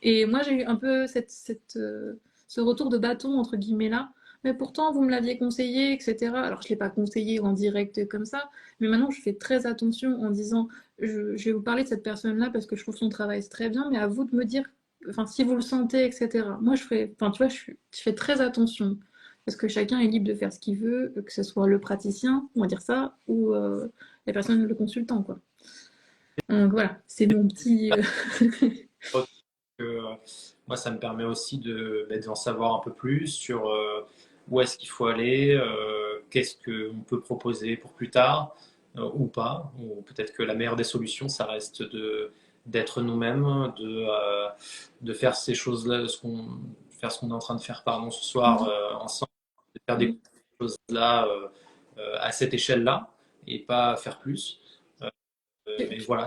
Et moi j'ai eu un peu ce retour de bâton entre guillemets là, mais pourtant vous me l'aviez conseillé, etc. Alors je l'ai pas conseillé en direct comme ça, mais maintenant je fais très attention en disant je vais vous parler de cette personne-là parce que je trouve son travail très bien, mais à vous de me dire, enfin si vous le sentez, etc. Moi je ferai, enfin tu vois, je fais très attention parce que chacun est libre de faire ce qu'il veut, que ce soit le praticien, on va dire ça, ou la personne, le consultant, quoi. Donc voilà, c'est mon petit. Que, moi, ça me permet aussi d'en savoir un peu plus sur où est-ce qu'il faut aller, qu'est-ce qu'on peut proposer pour plus tard ou pas. Ou peut-être que la meilleure des solutions, ça reste d'être nous-mêmes, de faire ces choses-là, faire ce qu'on est en train de faire pardon, ce soir ensemble, de faire des Oui. choses-là à cette échelle-là et pas faire plus. Mais voilà.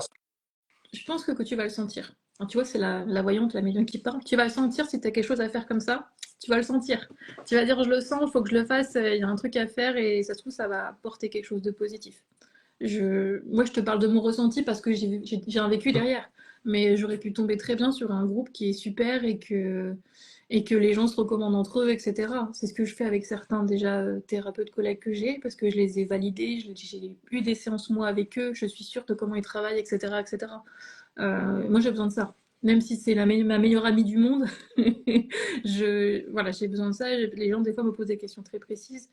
Je pense que tu vas le sentir. Alors, tu vois, c'est la voyante, la médium qui parle. Tu vas le sentir si tu as quelque chose à faire comme ça. Tu vas le sentir. Tu vas dire, je le sens, il faut que je le fasse, il y a un truc à faire et ça se trouve, ça va apporter quelque chose de positif. Moi, je te parle de mon ressenti parce que j'ai un vécu derrière. Mais j'aurais pu tomber très bien sur un groupe qui est super et que les gens se recommandent entre eux, etc. C'est ce que je fais avec certains déjà thérapeutes collègues que j'ai parce que je les ai validés, j'ai eu des séances moi avec eux, je suis sûre de comment ils travaillent, etc. etc. Moi, j'ai besoin de ça. Même si c'est ma meilleure amie du monde, voilà, j'ai besoin de ça. Les gens, des fois, me posent des questions très précises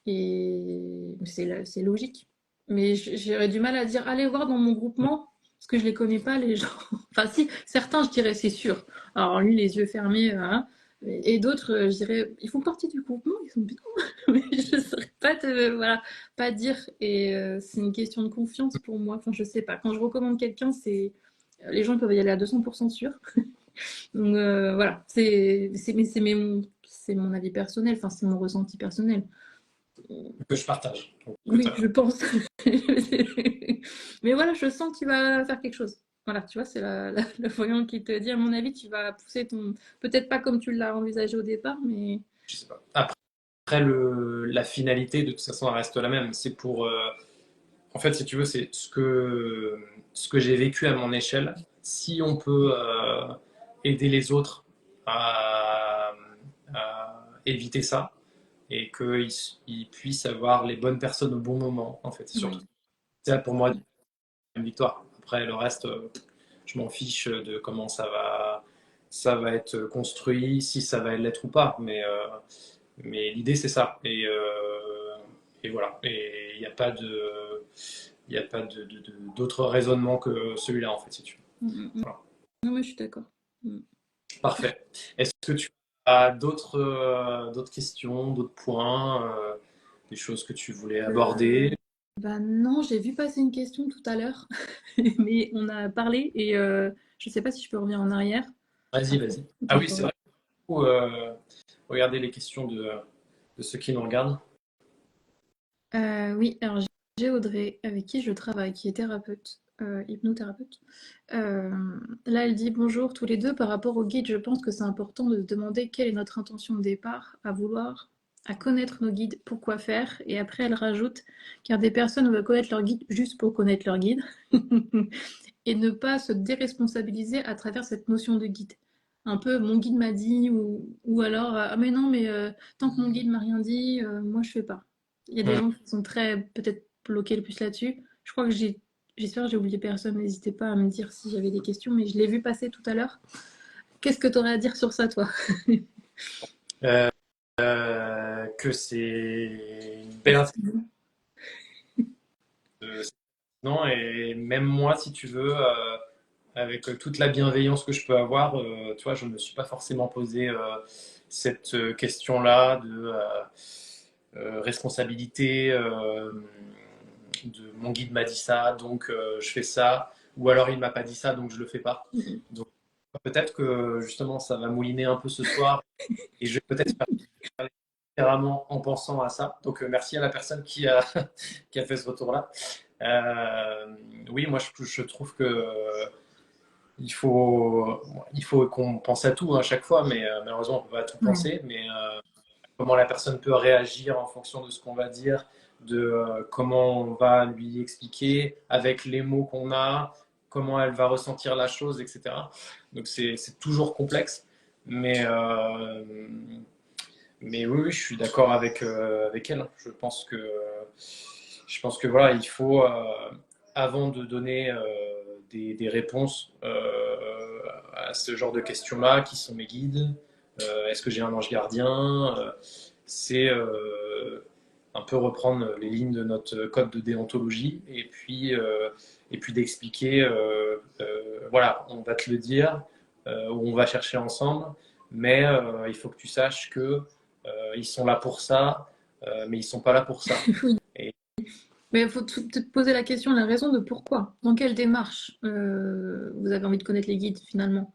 et c'est logique. Mais j'aurais du mal à dire, allez voir dans mon groupement, parce que je les connais pas, les gens. Enfin, si, certains, je dirais, c'est sûr. Alors, lui, les yeux fermés, hein. Et d'autres, je dirais, ils font partie du groupement, ils sont bien. Mais je ne saurais voilà, pas dire. Et c'est une question de confiance pour moi. Enfin, je sais pas. Quand je recommande quelqu'un, les gens peuvent y aller à 200% sûr. Donc voilà, c'est mon avis personnel, enfin c'est mon ressenti personnel. Que je partage. Donc, écoute, Oui, je pense. Mais voilà, je sens que tu vas faire quelque chose. Voilà, tu vois, c'est la voyante qui te dit, à mon avis, tu vas pousser ton. Peut-être pas comme tu l'as envisagé au départ, mais. je sais pas. Après, la finalité, de toute façon, elle reste la même. C'est pour, en fait, si tu veux, c'est ce que j'ai vécu à mon échelle. Si on peut aider les autres à éviter ça et qu'ils puissent avoir les bonnes personnes au bon moment, en fait, c'est surtout Oui. ça pour moi une victoire. Après, le reste, je m'en fiche de comment ça va être construit, si ça va l'être ou pas. Mais l'idée, c'est ça. Et voilà. Et il n'y a pas il n'y a pas d'autre raisonnement que celui-là, en fait, si tu Mm, mm, mm. voilà. Non, mais je suis d'accord. Mm. Parfait. Est-ce que tu as d'autres questions, d'autres points, des choses que tu voulais Euh, aborder? Bah non, j'ai vu passer une question tout à l'heure, mais on a parlé et je sais pas si je peux revenir en arrière. Vas-y, Après, vas-y. Ah oui, c'est d'accord. vrai. Regardez les questions de ceux qui nous regardent. Oui, alors j'ai Audrey avec qui je travaille, qui est thérapeute, hypnothérapeute. Euh, Là, elle dit bonjour tous les deux. Par rapport au guide, je pense que c'est important de se demander quelle est notre intention de départ, à connaître nos guides, pourquoi faire. Et après, elle rajoute, car des personnes veulent connaître leur guide juste pour connaître leur guide, et ne pas se déresponsabiliser à travers cette notion de guide. Un peu, mon guide m'a dit, ou alors, ah mais non, mais tant que mon guide m'a rien dit, moi je fais pas. Il y a des Hmm. gens qui sont très peut-être bloqués le plus là-dessus. Je crois que j'espère que j'ai oublié personne. N'hésitez pas à me dire si j'avais des questions, mais je l'ai vu passer tout à l'heure. Qu'est-ce que tu aurais à dire sur ça, toi? Euh, que c'est une belle non, et même moi, si tu veux, avec toute la bienveillance que je peux avoir, tu vois, je ne me suis pas forcément posé cette question-là de responsabilité, de mon guide m'a dit ça, donc je fais ça, ou alors il m'a pas dit ça, donc je le fais pas. Donc peut-être que justement ça va mouliner un peu ce soir et je vais peut-être faire différemment en pensant à ça. Donc merci à la personne qui a fait ce retour-là. Oui, moi je trouve que il faut qu'on pense à tout à chaque fois, mais malheureusement on peut pas tout Ouais. penser. Mais comment la personne peut réagir en fonction de ce qu'on va dire, de comment on va lui expliquer avec les mots qu'on a, comment elle va ressentir la chose, etc. Donc c'est toujours complexe, mais mais oui, oui, je suis d'accord avec elle. Je pense que voilà, il faut, avant de donner des réponses à ce genre de questions-là, qui sont mes guides, est-ce que j'ai un ange gardien, c'est un peu reprendre les lignes de notre code de déontologie et puis d'expliquer, voilà, on va te le dire, ou on va chercher ensemble, mais il faut que tu saches que ils sont là pour ça, mais ils sont pas là pour ça. Oui. Et Mais il faut te poser la question, la raison de pourquoi. Dans quelle démarche vous avez envie de connaître les guides finalement?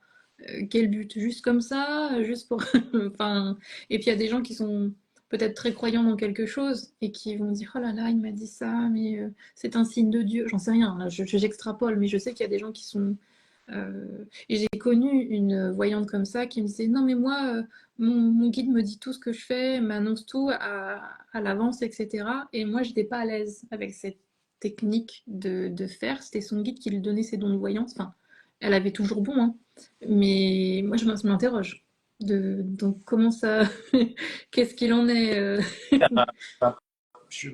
Quel but? Juste comme ça? Juste pour... enfin... Et puis il y a des gens qui sont peut-être très croyants dans quelque chose et qui vont dire, oh là là, il m'a dit ça, mais c'est un signe de Dieu. J'en sais rien, là, j'extrapole, mais je sais qu'il y a des gens qui sont et j'ai connu une voyante comme ça qui me disait non mais moi mon guide me dit tout ce que je fais, m'annonce tout à l'avance, etc. Et moi j'étais pas à l'aise avec cette technique de faire. C'était son guide qui lui donnait ses dons de voyance. Enfin, elle avait toujours bon, hein. Mais moi je m'interroge. Donc comment ça, qu'est-ce qu'il en est ma,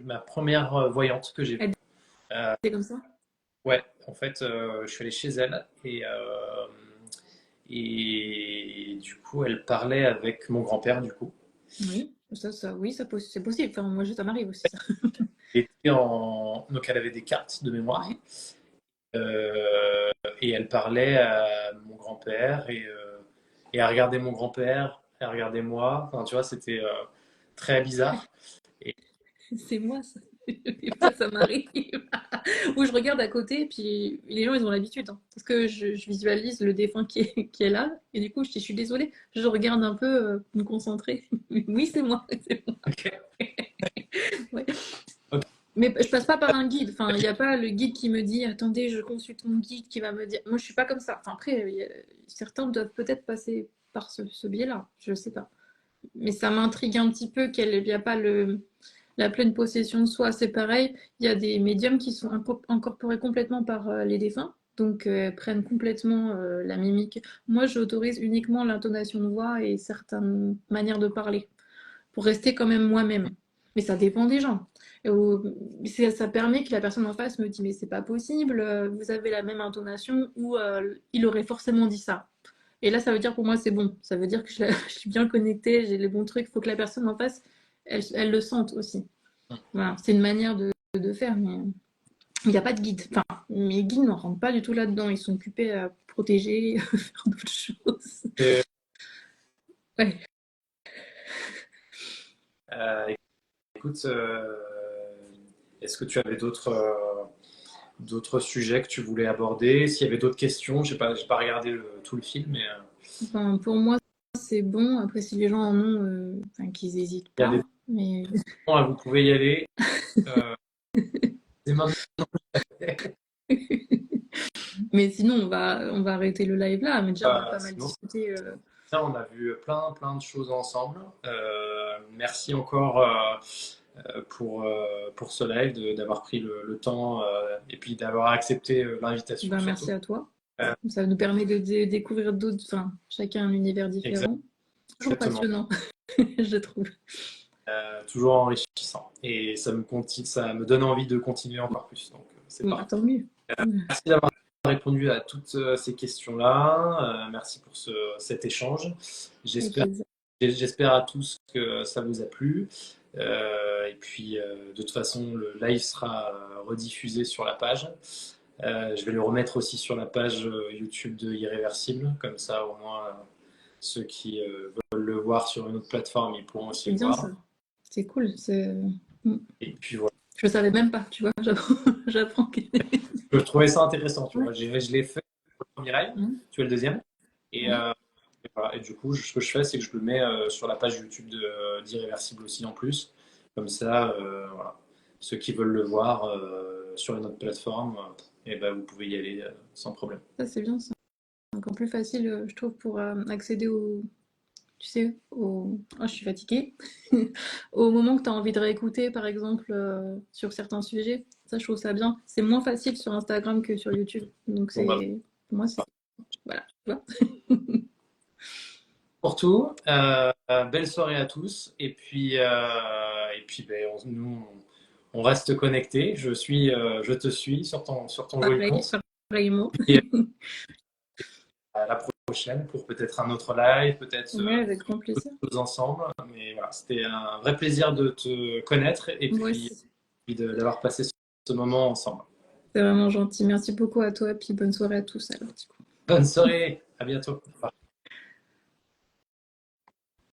ma première voyante que j'ai vue. Elle Euh, était comme ça? ouais, en fait, je suis allé chez elle et du coup, elle parlait avec mon grand-père, du coup. Oui, oui, c'est possible. Enfin, moi, ça m'arrive aussi, ça. Donc, elle avait des cartes de mémoire Ouais. et elle parlait à mon grand-père et elle regardait mon grand-père, elle regardait moi. Enfin, tu vois, c'était très bizarre. Et C'est moi, ça. Des fois, ça m'arrive. Où je regarde à côté, puis les gens, ils ont l'habitude, hein. Parce que je visualise le défunt qui est là. Et du coup, je suis désolée. Je regarde un peu pour me concentrer. Oui, c'est moi. C'est moi. ok, Ouais. ok. Mais je passe pas par un guide. Enfin, il n'y a pas le guide qui me dit, attendez, je consulte mon guide qui va me dire. Moi, je suis pas comme ça. Enfin, après, certains doivent peut-être passer par ce biais-là. Je sais pas. Mais ça m'intrigue un petit peu qu'il n'y a pas La pleine possession de soi, c'est pareil. Il y a des médiums qui sont incorporés complètement par les défunts, donc prennent complètement la mimique. Moi, j'autorise uniquement l'intonation de voix et certaines manières de parler pour rester quand même moi-même. Mais ça dépend des gens. Ça permet que la personne en face me dit mais c'est pas possible, vous avez la même intonation ou il aurait forcément dit ça. Et là, ça veut dire pour moi c'est bon. Ça veut dire que je suis bien connectée, j'ai les bons trucs. Il faut que la personne en face, elle le sente aussi. Voilà, c'est une manière de faire, mais il n'y a pas de guide. Enfin, mes guides ne rentrent pas du tout là-dedans. Ils sont occupés à protéger, faire d'autres choses. Et, Ouais. écoute, est-ce que tu avais d'autres sujets que tu voulais aborder? S'il y avait d'autres questions, j'ai pas regardé tout le film, mais Enfin, pour moi, c'est bon. Après, si les gens en ont, enfin, qu'ils n'hésitent il y a des pas. Mais... questions, là, vous pouvez y aller. Euh, c'est maintenant. mais sinon, on va arrêter le live là. Mais déjà, on a pas mal Sinon, discuté. on a vu plein de choses ensemble. Merci encore pour ce live, d'avoir pris le temps et puis d'avoir accepté l'invitation Ben, surtout. merci à toi. Euh, Ça nous permet de découvrir d'autres, enfin, chacun un univers différent. Toujours Exactement. passionnant, je trouve. Toujours enrichissant. Et ça me donne envie de continuer encore plus. Donc, c'est Bon, parti. tant mieux. Merci d'avoir répondu à toutes ces questions-là. Merci pour cet échange. Avec J'espère, plaisir. j'espère à tous que ça vous a plu. Et puis, de toute façon, le live sera rediffusé sur la page. Je vais le remettre aussi sur la page YouTube de Irréversible. Comme ça, au moins, ceux qui veulent le voir sur une autre plateforme, ils pourront aussi C'est le bien voir. ça. C'est cool. Et puis voilà. Je ne savais même pas, tu vois. J'apprends. Je trouvais ça intéressant, tu vois. Je l'ai fait pour le premier live, tu es le deuxième. Et, Ouais. et voilà. Et du coup, ce que je fais, c'est que je le mets sur la page YouTube d'Irréversible aussi en plus. Comme ça, voilà. Ceux qui veulent le voir sur une autre plateforme, et ben, vous pouvez y aller sans problème. Ça, c'est bien ça. Encore plus facile, je trouve, pour accéder au. Tu sais, au. Oh, je suis fatiguée. Au moment que tu as envie de réécouter, par exemple, sur certains sujets. Ça, je trouve ça bien. C'est moins facile sur Instagram que sur YouTube. Donc, Bon, bah, c'est. Pour moi, c'est. Voilà, tu vois. pour tout, belle soirée à tous. Et puis ben, on reste connectés. Je te suis sur ton joli Pareil, compte. pareillement. Et à la prochaine pour peut-être un autre live, peut-être Ouais, avec grand plaisir. d'autres choses ensemble. Mais voilà, c'était un vrai plaisir de te connaître et Moi puis aussi. d'avoir passé ce moment ensemble. C'est vraiment gentil. Merci beaucoup à toi. Puis bonne soirée à tous alors, du coup. Bonne soirée, à bientôt.